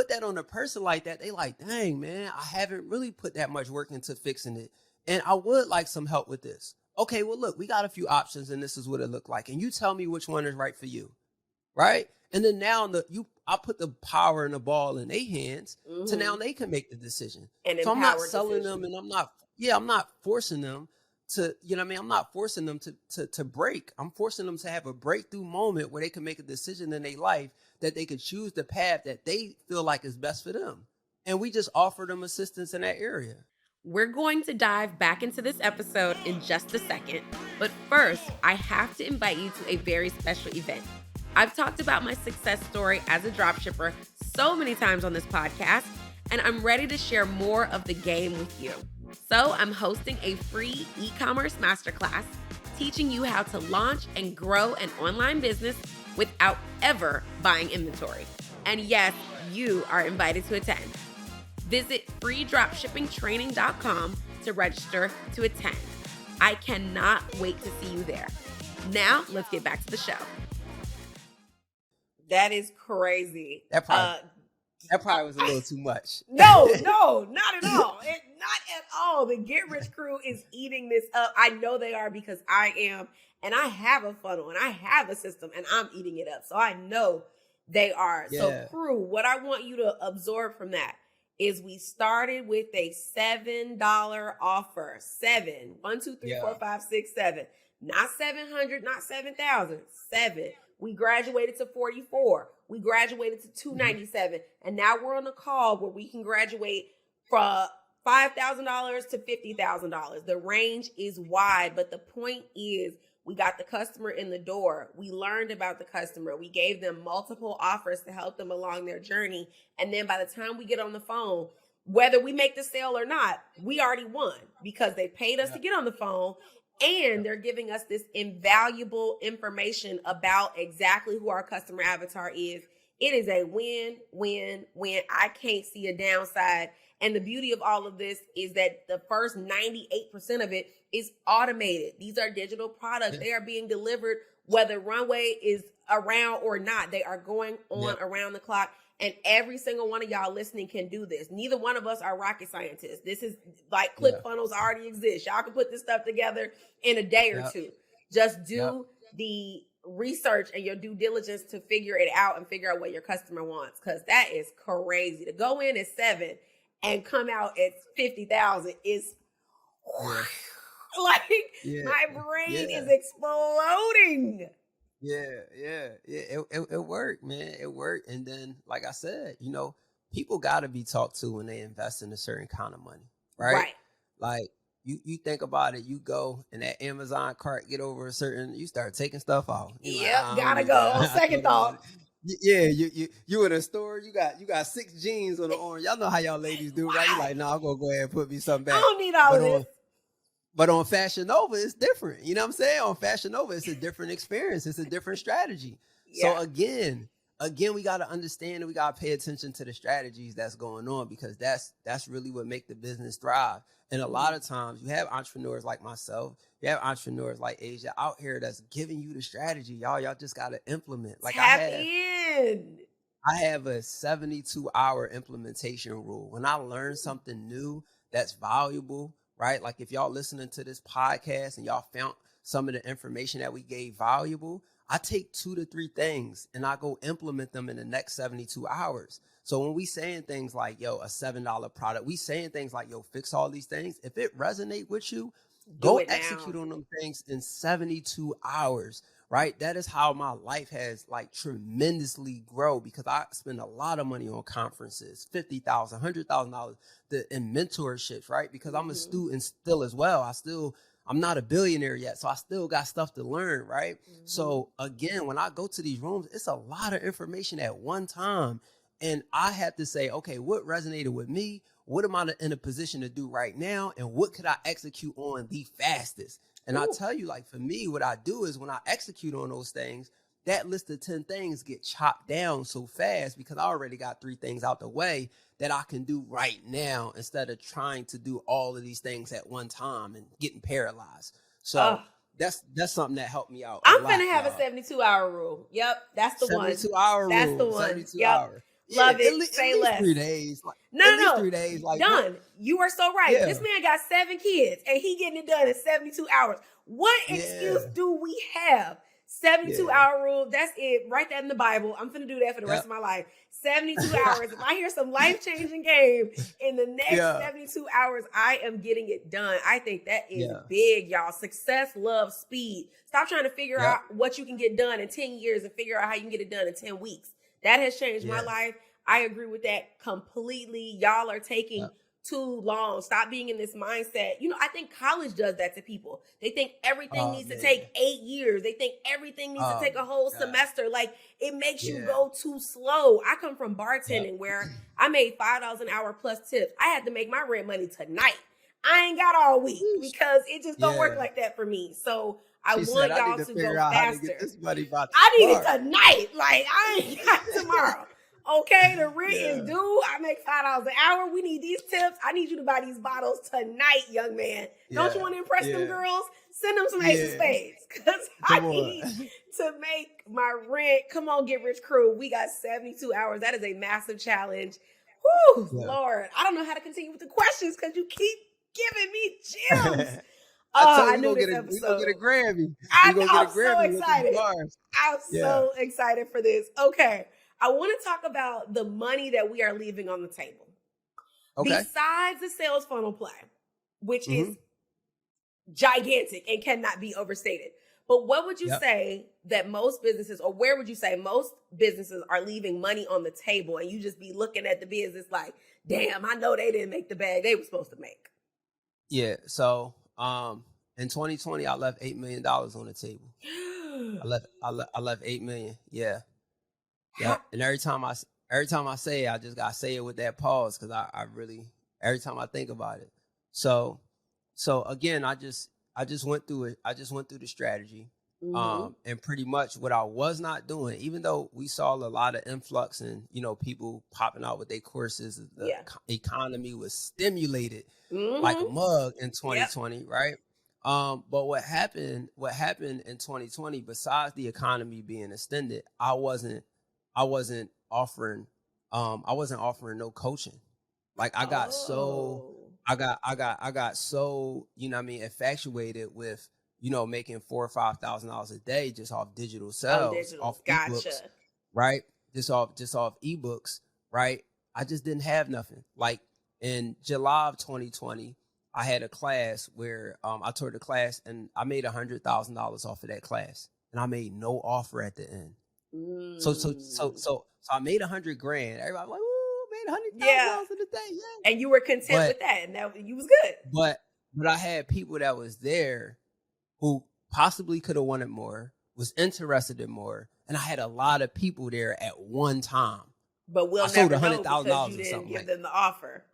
that on a person like that, they like, dang man, I haven't really put that much work into fixing it, and I would like some help with this. Okay, well look, we got a few options, and this is what it looked like, and you tell me which one is right for you, right? And then now I put the power and the ball in their hands, so now they can make the decision. And so I'm not selling them, and I'm not forcing them to, I'm not forcing them to break. I'm forcing them to have a breakthrough moment where they can make a decision in their life that they could choose the path that they feel like is best for them. And we just offer them assistance in that area. We're going to dive back into this episode in just a second. But first, I have to invite you to a very special event. I've talked about my success story as a dropshipper so many times on this podcast, and I'm ready to share more of the game with you. So I'm hosting a free e-commerce masterclass teaching you how to launch and grow an online business without ever buying inventory. And yes, you are invited to attend. Visit freedropshippingtraining.com to register to attend. I cannot wait to see you there. Now, let's get back to the show. That is crazy. That probably was a little too much. No, not at all. Not at all. The Get Rich crew is eating this up. I know they are because I am. And I have a funnel and I have a system and I'm eating it up. So I know they are. Yeah. So crew, what I want you to absorb from that is we started with a $7 offer. 7. 1, 2, 3, 4, 5, 6, 7. Not 700, not 7,000. 7. We graduated to 44. We graduated to 297. And now we're on a call where we can graduate from $5,000 to $50,000. The range is wide, but the point is we got the customer in the door. We learned about the customer. We gave them multiple offers to help them along their journey. And then by the time we get on the phone, whether we make the sale or not, we already won because they paid us to get on the phone. And they're giving us this invaluable information about exactly who our customer avatar is. It is a win, win, win. I can't see a downside. And the beauty of all of this is that the first 98% of it is automated. These are digital products. They are being delivered whether Runway is around or not. They are going on around the clock. And every single one of y'all listening can do this. Neither one of us are rocket scientists. This is like ClickFunnels already exist. Y'all can put this stuff together in a day or two. Just do the research and your due diligence to figure it out and figure out what your customer wants. Because that is crazy. To go in at 7 and come out at 50,000 is like my brain is exploding. It worked, man. It worked. And then, like I said, people got to be talked to when they invest in a certain kind of money, right? Like you think about it, you go and that Amazon cart get over a certain, you start taking stuff off. Gotta go. On second thought. Yeah, you in a store, you got 6 jeans on the arm. Y'all know how y'all ladies do, right? You like, no, I'm gonna go ahead and put me something back. I don't need all of this. But on Fashion Nova, it's different. You know what I'm saying? On Fashion Nova, it's a different experience. It's a different strategy. So again, we got to understand and we got to pay attention to the strategies that's going on because that's really what make the business thrive. And a lot of times you have entrepreneurs like myself, you have entrepreneurs like Asia out here that's giving you the strategy. Y'all just got to implement. Like I have a 72-hour implementation rule. When I learn something new that's valuable, right? Like if y'all listening to this podcast and y'all found some of the information that we gave valuable, I take 2 to 3 things and I go implement them in the next 72 hours. So when we saying things like, a $7 product, we saying things like, fix all these things. If it resonate with you, go execute on them things in 72 hours, right? That is how my life has like tremendously grown because I spend a lot of money on conferences, $50,000, $100,000 in mentorships, right? Because I'm a student still as well. I'm not a billionaire yet, so I still got stuff to learn, right? So again, when I go to these rooms, it's a lot of information at one time. And I have to say, okay, what resonated with me? What am I in a position to do right now? And what could I execute on the fastest? And I tell you, like for me, what I do is when I execute on those things, that list of 10 things get chopped down so fast because I already got 3 things out the way that I can do right now instead of trying to do all of these things at one time and getting paralyzed. So that's something that helped me out. I'm going to have a 72-hour rule. Yep, that's the one. 72-hour rule. That's the one. 72 hours. Love it. Say less. 3 days. No. 3 days. Like done. You are so right. This man got 7 kids and he getting it done in 72 hours. What excuse do we have? 72-hour rule. That's it. Write that in the Bible. I'm going to do that for the rest of my life. 72 hours. If I hear some life-changing game in the next 72 hours, I am getting it done. I think that is big, y'all. Success, love, speed. Stop trying to figure out what you can get done in 10 years and figure out how you can get it done in 10 weeks. That has changed my life. I agree with that completely. Y'all are taking too long. Stop being in this mindset. I think college does that to people. They think everything needs to take 8 years. They think everything needs to take a whole semester. Like it makes you go too slow. I come from bartending where I made $5 an hour plus tips. I had to make my rent money tonight. I ain't got all week because it just don't work like that for me. So I want y'all to go faster. How to get this money by I need it tonight. Like, I ain't got tomorrow. Okay, the rent is due. I make $5 an hour. We need these tips. I need you to buy these bottles tonight, young man. Don't you want to impress them girls? Send them some Ace of Spades. Because I need to make my rent. Come on, Get Rich Crew. We got 72 hours. That is a massive challenge. Whew, Lord. I don't know how to continue with the questions because you keep giving me gems. I knew this episode. We're going to get a Grammy. I'm so excited. I'm so excited for this. Okay. I want to talk about the money that we are leaving on the table. Okay. Besides the sales funnel play, which is gigantic and cannot be overstated. But what would you say that most businesses, or where would you say most businesses are leaving money on the table, and you just be looking at the business like, damn, I know they didn't make the bag they were supposed to make? Yeah. So in 2020, I left $8 million on the table. I left $8 million. Yeah. Yeah. And every time I say it, I just gotta say it with that pause because I really, every time I think about it. So again, I just went through it. I just went through the strategy. And pretty much what I was not doing, even though we saw a lot of influx and, people popping out with their courses, the economy was stimulated like a mug in 2020, right? But what happened in 2020, besides the economy being extended, I wasn't offering no coaching. Like I got so, infatuated with, making $4,000 or $5,000 a day just off digital sales, off eBooks, right? Just off eBooks, right? I just didn't have nothing. Like in July of 2020, I had a class where I taught the class and I made $100,000 off of that class, and I made no offer at the end. So I made $100,000. Everybody like, ooh, made $100,000 in a day. Yeah. And you were content with that, and that you was good. But I had people that was there who possibly could have wanted more, was interested in more, and I had a lot of people there at one time. But we'll never know because you didn't give them the offer.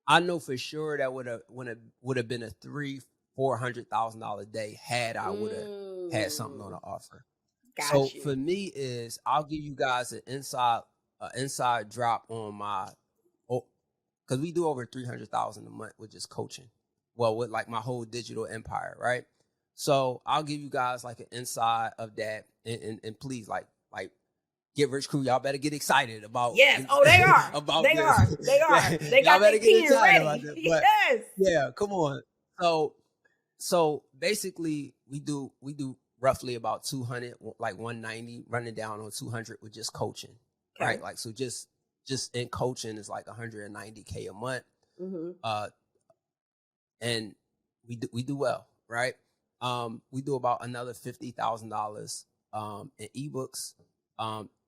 I know for sure that would have been a $300,000-$400,000 day had I would have had something on the offer. So for me is I'll give you guys an inside drop on my, because we do over 300,000 a month with just coaching. Well, with like my whole digital empire, right? So I'll give you guys like an inside of that, and please like Get Rich Crew, y'all better get excited about. Yes, they are. About they this. They are. They got their pen ready. Yes. Yeah, come on. So basically, we do roughly about 200, like 190, running down on 200 with just coaching, right? Like, so just in coaching is like $190K a month. And we do well, right? We do about another $50,000 in eBooks,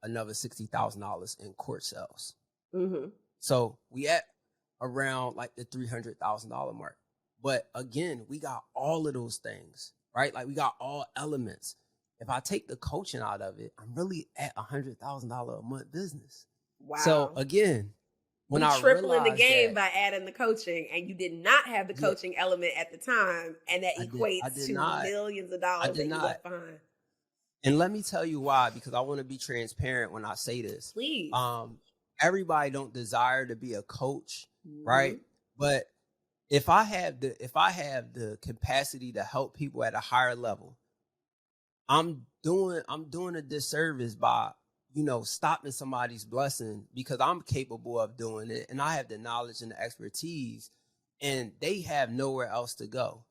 another $60,000 in course sales. So we at around like the $300,000 mark. But again, we got all of those things, right? Like we got all elements. If I take the coaching out of it, I'm really at $100,000 a month business. Wow. So again, when I tripling the game by adding the coaching, and you did not have the coaching element at the time, and that equates to millions of dollars that you left behind. And let me tell you why, because I want to be transparent when I say this. Please. Everybody don't desire to be a coach, right? But if I have the capacity to help people at a higher level, I'm doing a disservice by, stopping somebody's blessing, because I'm capable of doing it and I have the knowledge and the expertise, and they have nowhere else to go.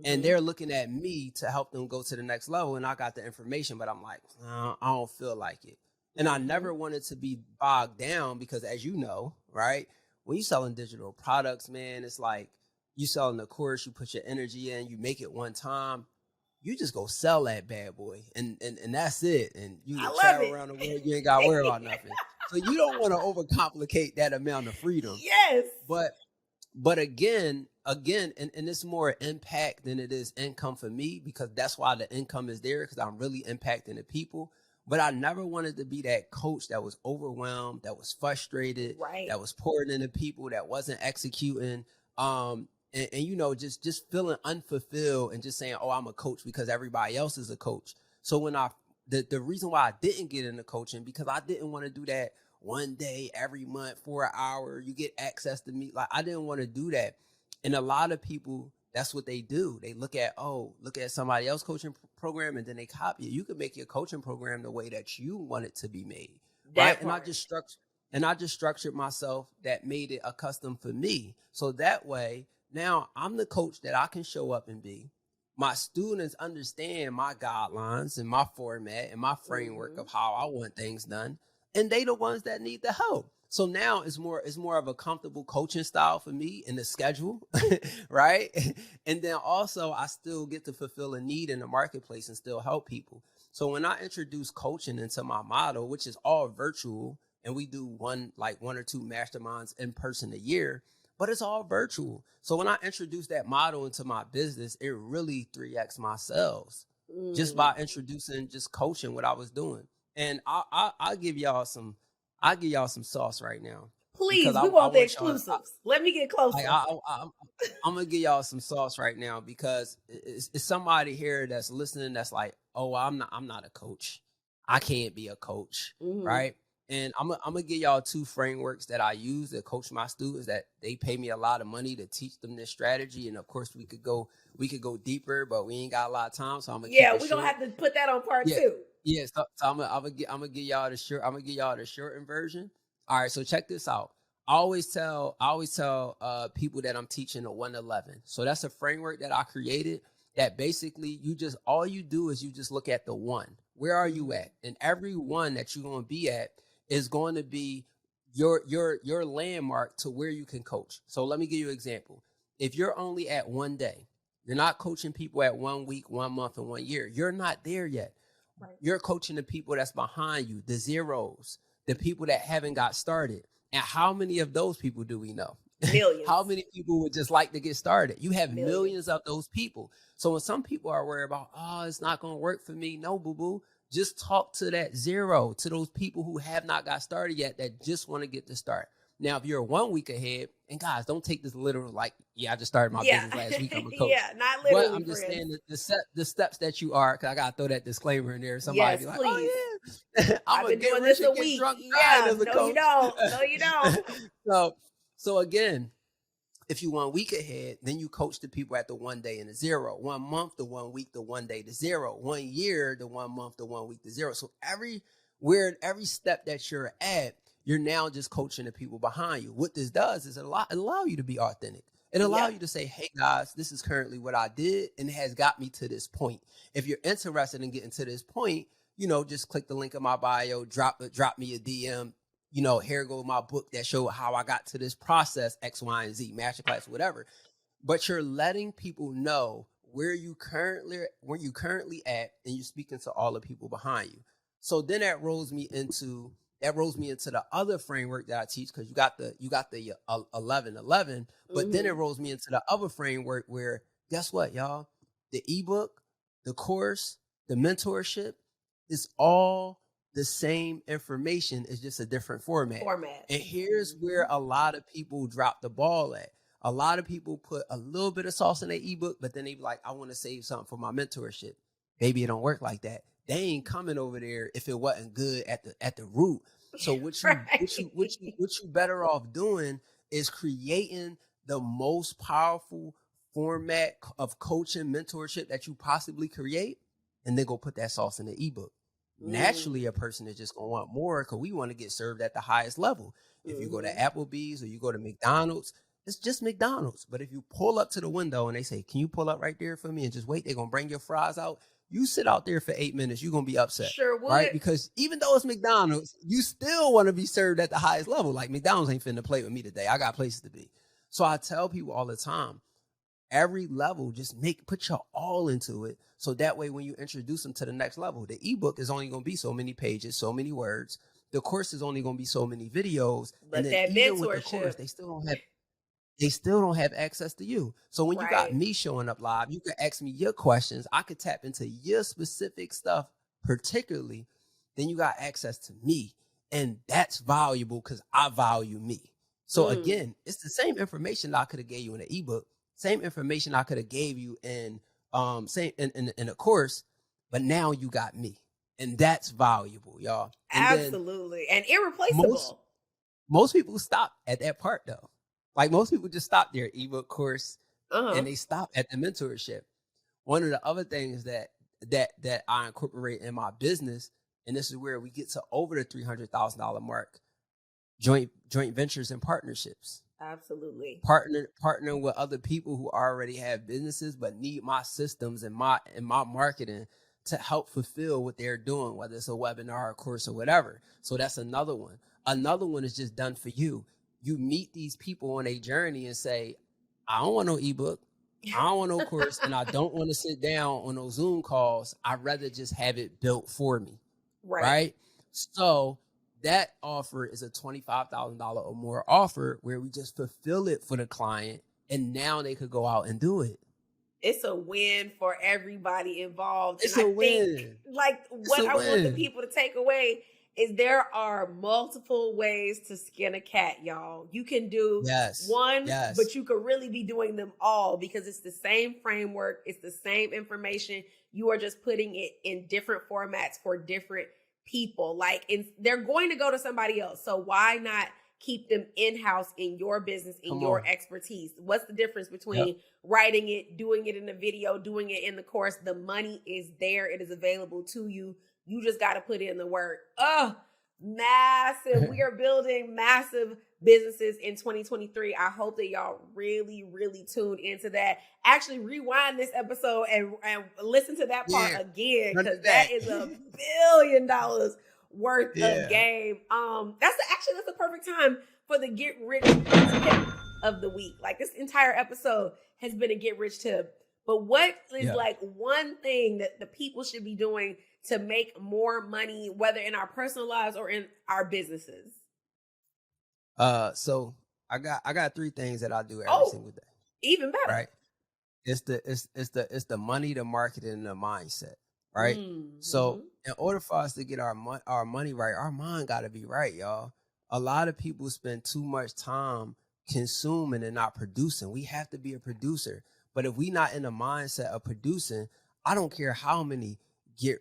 And they're looking at me to help them go to the next level, and I got the information, but I'm like, I don't feel like it. And I never wanted to be bogged down, because as you know, right, when you're selling digital products, man, it's like you selling a course, you put your energy in, you make it one time, you just go sell that bad boy, and that's it. And you can travel around the world, you ain't got to worry about nothing. So you don't want to overcomplicate that amount of freedom. Yes. But again, and it's more impact than it is income for me, because that's why the income is there, because I'm really impacting the people. But I never wanted to be that coach that was overwhelmed, that was frustrated, that was pouring into people, that wasn't executing. And you know, just feeling unfulfilled and just saying, oh, I'm a coach because everybody else is a coach. So when the reason why I didn't get into coaching, because I didn't want to do that one day every month for an hour, you get access to me. Like, I didn't want to do that. And a lot of people, that's what they do. They look at somebody else coaching program and then they copy it. You can make your coaching program the way that you want it to be made. Right. And I just structured myself that made it a custom for me. So that way, now I'm the coach that I can show up and be. My students understand my guidelines and my format and my framework of how I want things done. And they the ones that need the help. So now it's more of a comfortable coaching style for me in the schedule, right? And then also I still get to fulfill a need in the marketplace and still help people. So when I introduce coaching into my model, which is all virtual, and we do one or two masterminds in person a year, but it's all virtual. So when I introduce that model into my business, it really 3x my sales just by introducing just coaching what I was doing. And I'll give y'all some sauce right now. Please, we want the exclusives. Let me get closer. I'm gonna give y'all some sauce right now because it's somebody here that's listening that's like, oh, I'm not a coach. I can't be a coach, right? And I'm gonna give y'all two frameworks that I use to coach my students that they pay me a lot of money to teach them this strategy. And of course, we could go deeper, but we ain't got a lot of time, so I'm gonna we're gonna have to put that on part 2. Yeah, so I'm gonna give y'all the short. I'm gonna give y'all the shortened version. All right, so check this out. I always tell people that I'm teaching a 1-11. So that's a framework that I created that basically all you do is you just look at the one. Where are you at? And every one that you're gonna be at is going to be your landmark to where you can coach. So let me give you an example. If you're only at 1 day, you're not coaching people at 1 week, 1 month, and 1 year. You're not there yet. Right. You're coaching the people that's behind you, the zeros, the people that haven't got started. And how many of those people do we know? Millions. How many people would just like to get started? You have millions of those people. So when some people are worried about, oh, it's not going to work for me. No, boo-boo. Just talk to that zero, to those people who have not got started yet that just want to get to start. Now, if you're 1 week ahead, and guys, don't take this literal like, I just started my business last week. I'm a coach. Not literally. But I'm just saying that the steps that you are, because I got to throw that disclaimer in there. Somebody be like, please. oh, yeah. I've been doing this a week. No, you don't. No, you don't. So again, if you 1 week ahead, then you coach the people at the 1 day and the zero, 1 month, the 1 week, the 1 day, the zero, 1 year, the 1 month, the 1 week, the zero. So every step that you're at, you're now just coaching the people behind you. What this does is allow you to be authentic. It allows you to say, hey guys, this is currently what I did and it has got me to this point. If you're interested in getting to this point, just click the link in my bio, drop me a DM. Here go my book that showed how I got to this process, X, Y, and Z, masterclass, whatever. But you're letting people know where you currently at, and you're speaking to all the people behind you. So then that rolls me into the other framework that I teach, because you got the 11-11, but then it rolls me into the other framework where, guess what, y'all? The ebook, the course, the mentorship is all the same information. Is just a different format. And here's where a lot of people drop the ball at. A lot of people put a little bit of sauce in their ebook, but then they be like, I want to save something for my mentorship. Baby, it don't work like that. They ain't coming over there if it wasn't good at the root. So what you better off doing is creating the most powerful format of coaching mentorship that you possibly create, and then go put that sauce in the ebook. Naturally, a person is just going to want more because we want to get served at the highest level. If you go to Applebee's or you go to McDonald's, it's just McDonald's. But if you pull up to the window and they say, can you pull up right there for me and just wait? They're going to bring your fries out. You sit out there for 8 minutes, you're going to be upset. Sure would. Right? Because even though it's McDonald's, you still want to be served at the highest level. Like, McDonald's ain't finna play with me today. I got places to be. So I tell people all the time, every level, just put your all into it. So that way, when you introduce them to the next level, the ebook is only going to be so many pages, so many words. The course is only going to be so many videos. But and then that even mentorship, with the course, they still don't have access to you. So when you got me showing up live, you can ask me your questions. I could tap into your specific stuff, particularly. Then you got access to me. And that's valuable because I value me. So again, it's the same information that I could have gave you in an ebook, same information I could have gave you in same in a course, but now you got me. And that's valuable, y'all. And Absolutely. And then irreplaceable. most people stop at that part though. Like most people just stop their ebook course and they stop at the mentorship. One of the other things that I incorporate in my business, and this is where we get to over the $300,000 mark, joint ventures and partnerships. Absolutely. Partner with other people who already have businesses but need my systems and my marketing to help fulfill what they're doing, whether it's a webinar, a course, or whatever. So that's another one. Another one is just done for you. You meet these people on a journey and say, I don't want no ebook. I don't want no course, and I don't want to sit down on those Zoom calls. I'd rather just have it built for me. Right? So that offer is a $25,000 or more offer where we just fulfill it for the client, and now they could go out and do it. It's a win for everybody involved. It's a win. Like what I want the people to take away is there are multiple ways to skin a cat, y'all. You can do one, but you could really be doing them all because it's the same framework. It's the same information. You are just putting it in different formats for different people. Like they're going to go to somebody else. So why not keep them in-house in your business, in your expertise? What's the difference between writing it, doing it in a video, doing it in the course? The money is there. It is available to you. You just got to put in the work. Oh, massive. We are building massive businesses in 2023. I hope that y'all really, really tuned into that. Actually, rewind this episode and listen to that part again, because that is $1 billion worth of game. That's the perfect time for the get rich tip of the week. Like this entire episode has been a get rich tip. But what is like one thing that the people should be doing to make more money, whether in our personal lives or in our businesses? So I got 3 things that I do every single day. Even better. Right. It's the money, the marketing, and the mindset. Right. So in order for us to get our money right, our mind got to be right, y'all. A lot of people spend too much time consuming and not producing. We have to be a producer. But if we not in the mindset of producing, I don't care how many get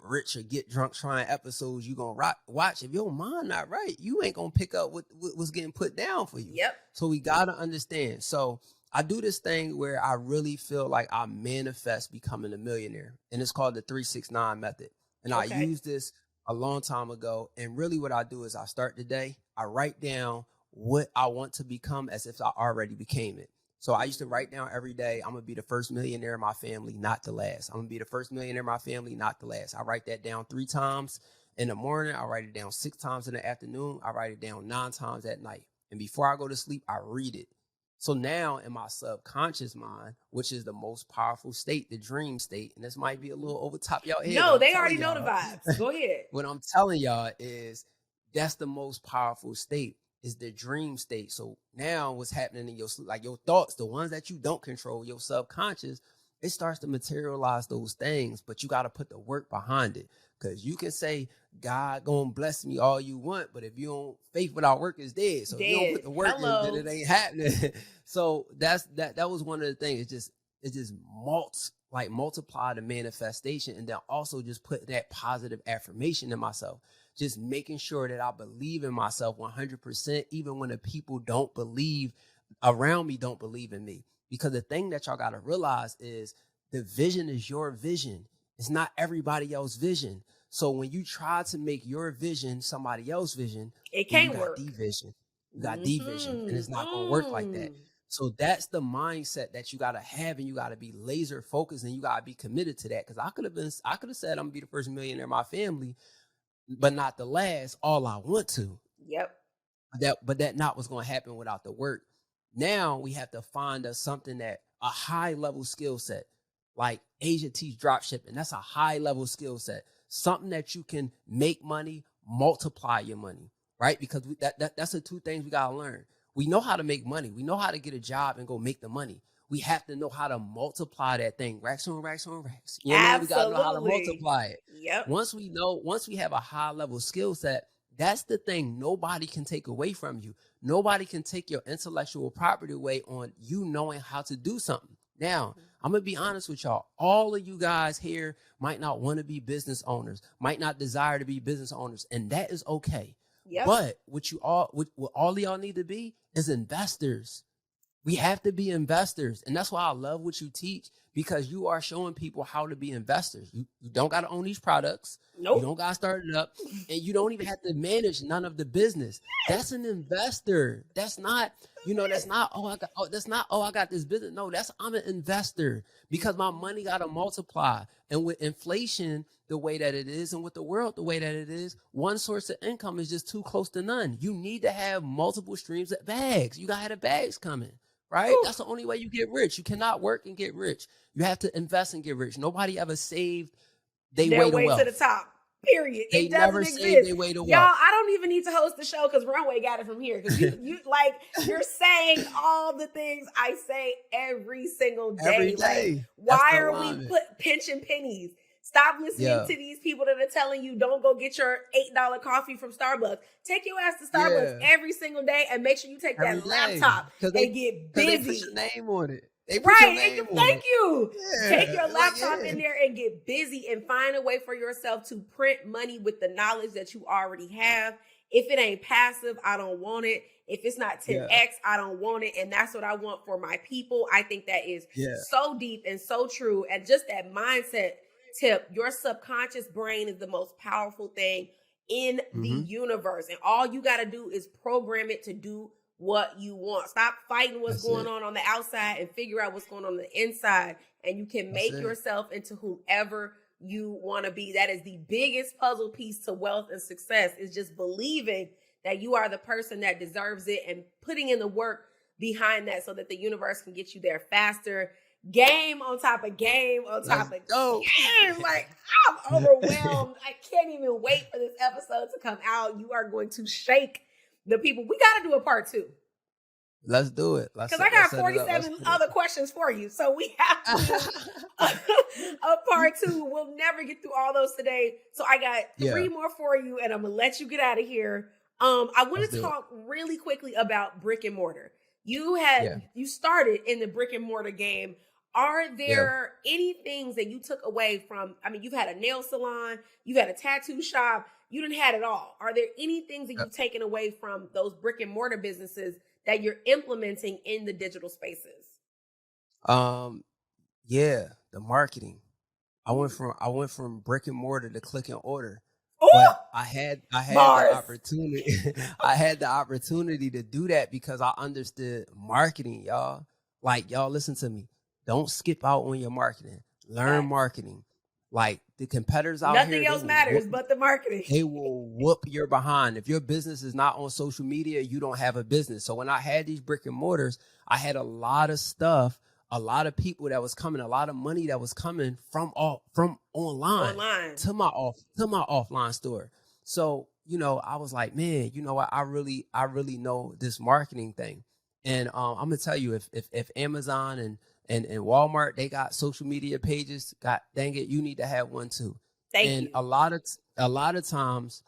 rich or get drunk trying episodes you gonna watch. If your mind not right, you ain't gonna pick up what's getting put down for you. Yep. So we gotta understand. So I do this thing where I really feel like I manifest becoming a millionaire, and it's called the 369 method. And I used this a long time ago. And really what I do is I start the day, I write down what I want to become as if I already became it. So I used to write down every day, I'm going to be the first millionaire in my family, not the last. I'm going to be the first millionaire in my family, not the last. I write that down 3 times in the morning. I write it down 6 times in the afternoon. I write it down 9 times at night. And before I go to sleep, I read it. So now in my subconscious mind, which is the most powerful state, the dream state, and this might be a little over top y'all head. No, they already know the vibes. Go ahead. What I'm telling y'all is that's the most powerful state. Is the dream state. So now what's happening in your thoughts, the ones that you don't control, your subconscious, it starts to materialize those things, but you got to put the work behind it. Because you can say, God gonna bless me all you want, but if you don't, faith without work is dead. So if you don't put the work in, then it ain't happening. So that was one of the things. It just multiply the manifestation, and then also just put that positive affirmation in myself. Just making sure that I believe in myself 100%, even when the people don't believe around me, don't believe in me. Because the thing that y'all got to realize is the vision is your vision. It's not everybody else's vision. So when you try to make your vision somebody else's vision, it can't work. D-vision. You got D-vision, and it's not going to work like that. So that's the mindset that you got to have, and you got to be laser focused, and you got to be committed to that. Because I could have said I'm going to be the first millionaire in my family, but not the last, all I want to. Yep. But that not what's going to happen without the work. Now we have to find us something that a high level skill set, like Asia teach drop shipping. That's a high level skill set. Something that you can make money, multiply your money, right? Because that's the 2 things we got to learn. We know how to make money. We know how to get a job and go make the money. We have to know how to multiply that thing. Racks on racks on racks. You know what I mean? We got to know how to multiply it. Yep. Once we have a high level skill set, That's the thing nobody can take away from you. Nobody can take your intellectual property away on you knowing how to do something. Now, I'm going to be honest with y'all. All of you guys here might not want to be business owners, might not desire to be business owners, and that is okay. Yep. But what all of y'all need to be is investors. We have to be investors. And that's why I love what you teach, because you are showing people how to be investors. You don't got to own these products. Nope. You don't got to start it up. And you don't even have to manage none of the business. That's an investor. That's not, I got this business. No, I'm an investor, because my money got to multiply. And with inflation the way that it is, and with the world the way that it is, one source of income is just too close to none. You need to have multiple streams of bags. You got to have the bags coming. Right? Ooh. That's the only way you get rich. You cannot work and get rich. You have to invest and get rich. Nobody ever saved their way to the top. Period. They it doesn't exist. Saved their way to wealth. Y'all, I don't even need to host the show because Runway got it from here. Because you're saying all the things I say every single day. Every day. Like, why are we pinching pennies? Stop listening to these people that are telling you don't go get your $8 coffee from Starbucks. Take your ass to Starbucks every single day and make sure you take that laptop and get busy. They put your name on it. Thank you. Yeah. Take your laptop in there and get busy and find a way for yourself to print money with the knowledge that you already have. If it ain't passive, I don't want it. If it's not 10X, I don't want it. And that's what I want for my people. I think that is so deep and so true. And just that mindset tip, your subconscious brain is the most powerful thing in the universe. And all you got to do is program it to do what you want. Stop fighting what's going on the outside and figure out what's going on the inside. And you can make yourself into whomever you want to be. That is the biggest puzzle piece to wealth and success, is just believing that you are the person that deserves it and putting in the work behind that so that the universe can get you there faster. Game on top of game on top of game. Like, I'm overwhelmed. I can't even wait for this episode to come out. You are going to shake the people. We got to do a part 2. Let's do it. Because I got 47 other questions for you. So we have to a part 2. We'll never get through all those today. So I got 3 more for you, and I'm going to let you get out of here. I want to talk really quickly about brick and mortar. You started in the brick and mortar game. Are there any things that you took away from, you've had a nail salon, you've had a tattoo shop, you didn't had it all. Are there any things that you've taken away from those brick and mortar businesses that you're implementing in the digital spaces? The marketing. I went from brick and mortar to click and order. Ooh! But I had the opportunity. I had the opportunity to do that because I understood marketing, y'all. Like, y'all, listen to me. Don't skip out on your marketing. Learn marketing. Like, the competitors out here. Nothing else matters but the marketing. They will whoop your behind. If your business is not on social media, you don't have a business. So when I had these brick and mortars, I had a lot of stuff, a lot of people that was coming, a lot of money that was coming from online to my offline store. So, I was like, man, you know what? I really know this marketing thing. And I'm gonna tell you, if Amazon and Walmart, they got social media pages, God dang it, you need to have one too. Thank you. A lot of times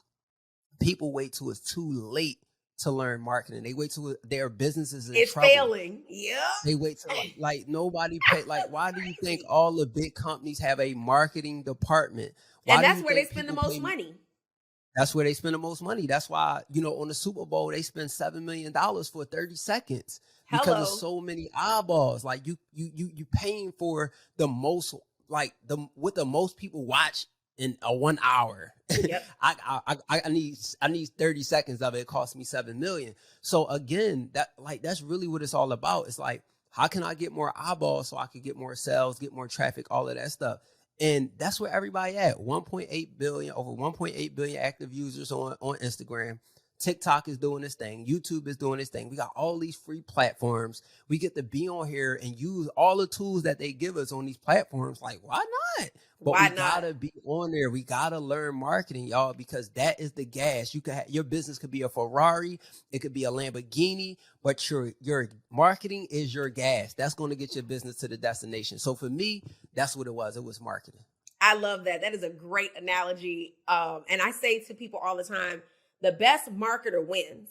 people wait till it's too late to learn marketing. They wait till their business is in trouble. It's failing. Yeah. They wait till like nobody pay. Like, why do you think all the big companies have a marketing department? And that's where they spend the most money. That's where they spend the most money. That's why, on the Super Bowl, they spend $7 million for 30 seconds because of so many eyeballs. Like, you paying for the most, like what the most people watch in a 1 hour. Yep. I need 30 seconds of it. It cost me $7 million. So again, that's really what it's all about. It's like, how can I get more eyeballs so I can get more sales, get more traffic, all of that stuff. And that's where everybody at. Over 1.8 billion active users on Instagram. TikTok is doing this thing. YouTube is doing this thing. We got all these free platforms. We get to be on here and use all the tools that they give us on these platforms. Like, why not? But we gotta be on there. We gotta learn marketing, y'all, because that is the gas. You could your business could be a Ferrari, it could be a Lamborghini, but your marketing is your gas. That's going to get your business to the destination. So for me, that's what it was. It was marketing. I love that. That is a great analogy. And I say to people all the time, the best marketer wins.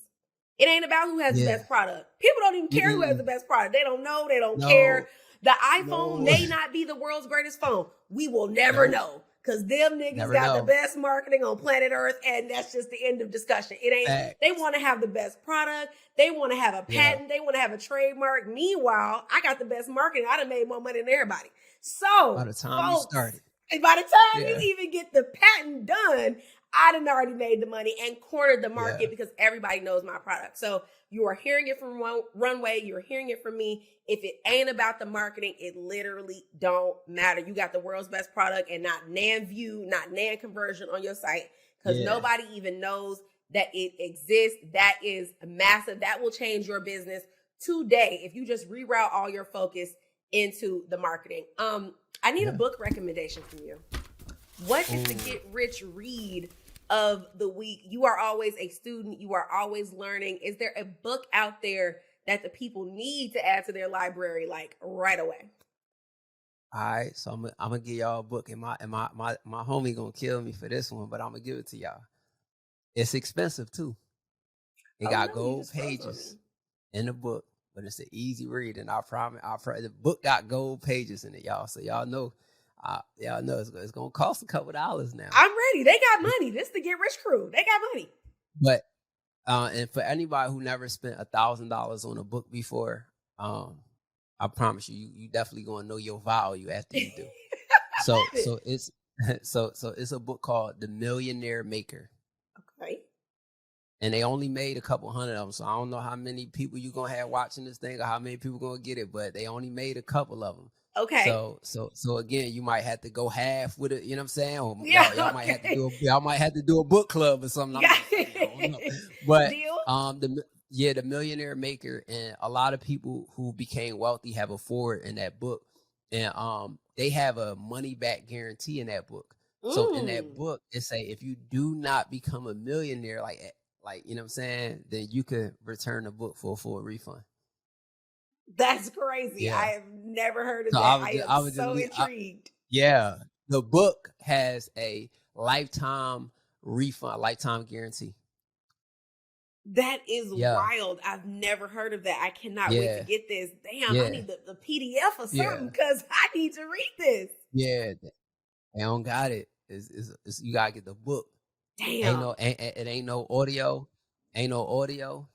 It ain't about who has the best product. People don't even care who has the best product. They don't know. They don't care. The iPhone may not be the world's greatest phone. We will never know. Because them niggas got the best marketing on planet Earth, and that's just the end of discussion. It ain't. They want to have the best product. They want to have a patent. They want to have a trademark. Meanwhile, I got the best marketing. I done made more money than everybody. So by the time folks, you started, by the time you even get the patent done, I done already made the money and cornered the market because everybody knows my product. So you are hearing it from Runway. You're hearing it from me. If it ain't about the marketing, it literally don't matter. You got the world's best product and not nan view, not nan conversion on your site because nobody even knows that it exists. That is massive. That will change your business today if you just reroute all your focus into the marketing. I need a book recommendation from you. What is the get rich read of the week? You are always a student. You are always learning. Is there a book out there that the people need to add to their library like right away? All right, so I'm gonna give y'all a book, and my homie gonna kill me for this one, but I'm gonna give it to y'all. It's expensive too. It got gold pages in the book, but it's an easy read, and I promise, the book got gold pages in it, y'all. So y'all know it's gonna cost a couple $. Now I'm ready. They got money. This is the Get Rich crew. They got money. But and for anybody who never spent $1,000 on a book before, I promise you definitely gonna know your value after you do. so it's a book called The Millionaire Maker. Okay. And they only made a couple hundred of them, so I don't know how many people you gonna have watching this thing or how many people gonna get it, but they only made a couple of them. Okay. So again, you might have to go half with it. You know what I'm saying? Or y'all might have to do a book club or something. I don't know. But the Millionaire Maker, and a lot of people who became wealthy have a forward in that book, and they have a money back guarantee in that book. So in that book, it say if you do not become a millionaire, like you know what I'm saying, then you could return the book for a full refund. That's crazy. I have never heard of that. I am so intrigued. The book has a lifetime refund, lifetime guarantee. That is wild. I've never heard of that. I cannot wait to get this. Damn, I need the PDF or something because I need to read this. Yeah, they don't got it. It's you gotta get the book. Damn. It ain't no audio. Ain't no audio,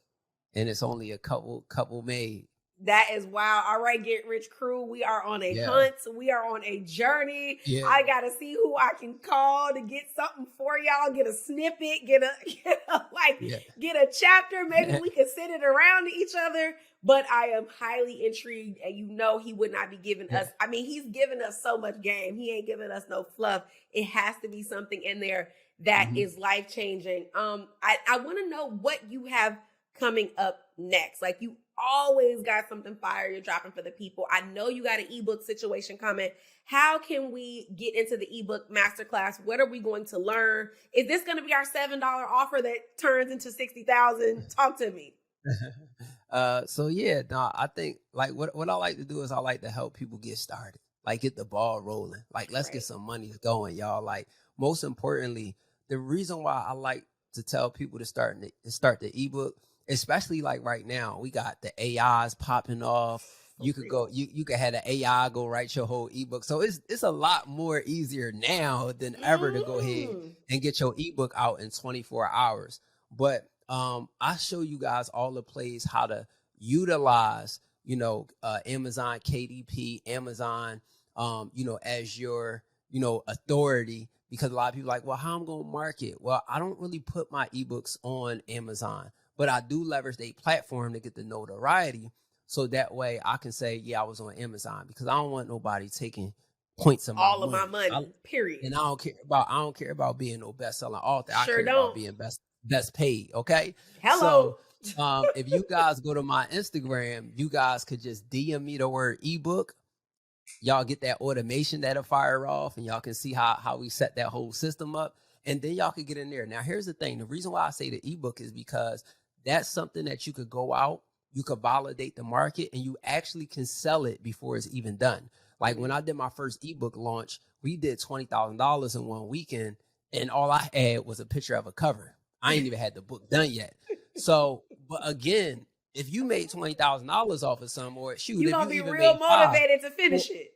and it's only a couple made. That is wild. All right, Get Rich crew. We are on a hunt. We are on a journey. I got to see who I can call to get something for y'all. Get a snippet, get a chapter. Maybe we can send it around to each other. But I am highly intrigued. And he would not be giving us, he's giving us so much game. He ain't giving us no fluff. It has to be something in there that is life-changing. I want to know what you have coming up next. Like, you always got something fire you're dropping for the people. I know you got an ebook situation coming. How can we get into the ebook masterclass? What are we going to learn? Is this going to be our $7 offer that turns into $60,000? Talk to me. I think like what I like to do is I like to help people get started, like get the ball rolling. Like, let's get some money going, y'all. Like, most importantly, the reason why I like to tell people to start the ebook, especially like right now, we got the AIs popping off. You could go, you could have the AI go write your whole ebook. So it's a lot more easier now than ever to go ahead and get your ebook out in 24 hours. But I show you guys all the plays how to utilize, Amazon KDP, Amazon, as your, authority, because a lot of people are like, well, how I'm going to market? Well, I don't really put my ebooks on Amazon, but I do leverage their platform to get the notoriety. So that way I can say, I was on Amazon, because I don't want nobody taking points of my money. Period. And I don't care about being no best-selling author. I care about being best paid. Okay. Hello. So if you guys go to my Instagram, you guys could just DM me the word ebook. Y'all get that automation that'll fire off, and y'all can see how we set that whole system up. And then y'all can get in there. Now, here's the thing. The reason why I say the ebook is because that's something that you could go out, you could validate the market, and you actually can sell it before it's even done. Like, when I did my first ebook launch, we did $20,000 in one weekend, and all I had was a picture of a cover. I ain't even had the book done yet. So, but again, if you made $20,000 off of some, or shoot, you're gonna be real motivated to finish it.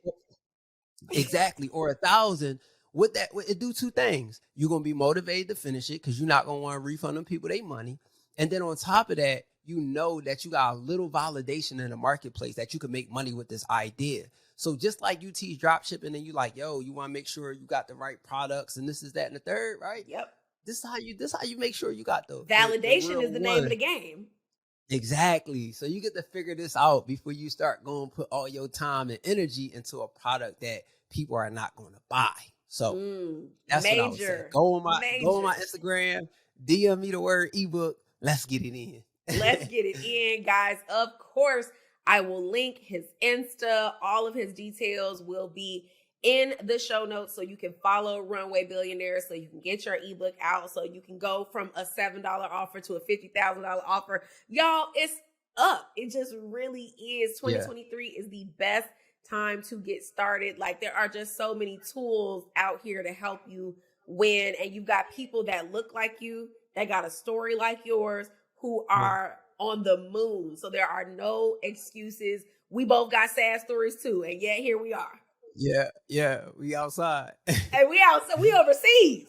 Exactly, or 1,000. With that, it do two things. You're gonna be motivated to finish it because you're not gonna want to refund them people their money, and then on top of that, you know that you got a little validation in the marketplace that you can make money with this idea. So just like you teach drop shipping, and you like, yo, you want to make sure you got the right products, and this is that and the third, right? Yep. This is how you make sure you got the validation is the name of the game. Exactly. So you get to figure this out before you start going to put all your time and energy into a product that people are not going to buy. So that's what I was saying. Go on my Instagram, DM me the word ebook. Let's get it in. Let's get it in, guys. Of course, I will link his Insta. All of his details will be in the show notes, so you can follow Runway Billionaire, so you can get your ebook out, so you can go from a $7 offer to a $50,000 offer. Y'all, it's up. It just really is. 2023 is the best time to get started. Like, there are just so many tools out here to help you win, and you've got people that look like you, that got a story like yours, who are on the moon. So there are no excuses. We both got sad stories too, and yet here we are. Yeah, we outside. And we outside. We overseas.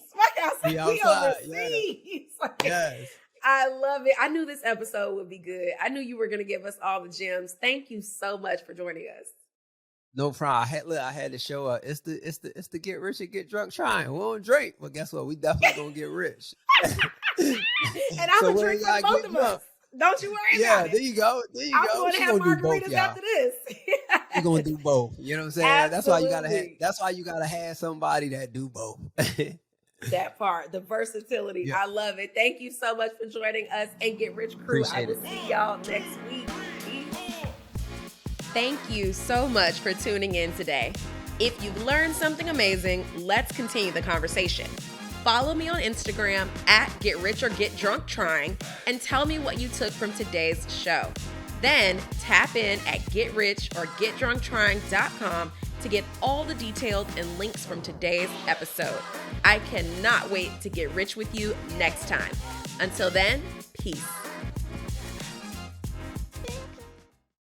We outside. overseas. Yes. I love it. I knew this episode would be good. I knew you were going to give us all the gems. Thank you so much for joining us. No problem. I had to show up. It's the get rich and get drunk trying. We don't drink, but guess what? We definitely gonna get rich. And I'm gonna drink for both of us. Don't you worry about it. There you go. I'm going to have margaritas after this. You're gonna do both. You know what I'm saying? Absolutely. That's why you gotta have somebody that do both. That part, the versatility. Yeah. I love it. Thank you so much for joining us and Get Rich Crew. I will see y'all next week. Thank you so much for tuning in today. If you've learned something amazing, let's continue the conversation. Follow me on Instagram at Get Rich or Get Drunk Trying and tell me what you took from today's show. Then tap in at GetRichOrGetDrunkTrying.com to get all the details and links from today's episode. I cannot wait to get rich with you next time. Until then, peace.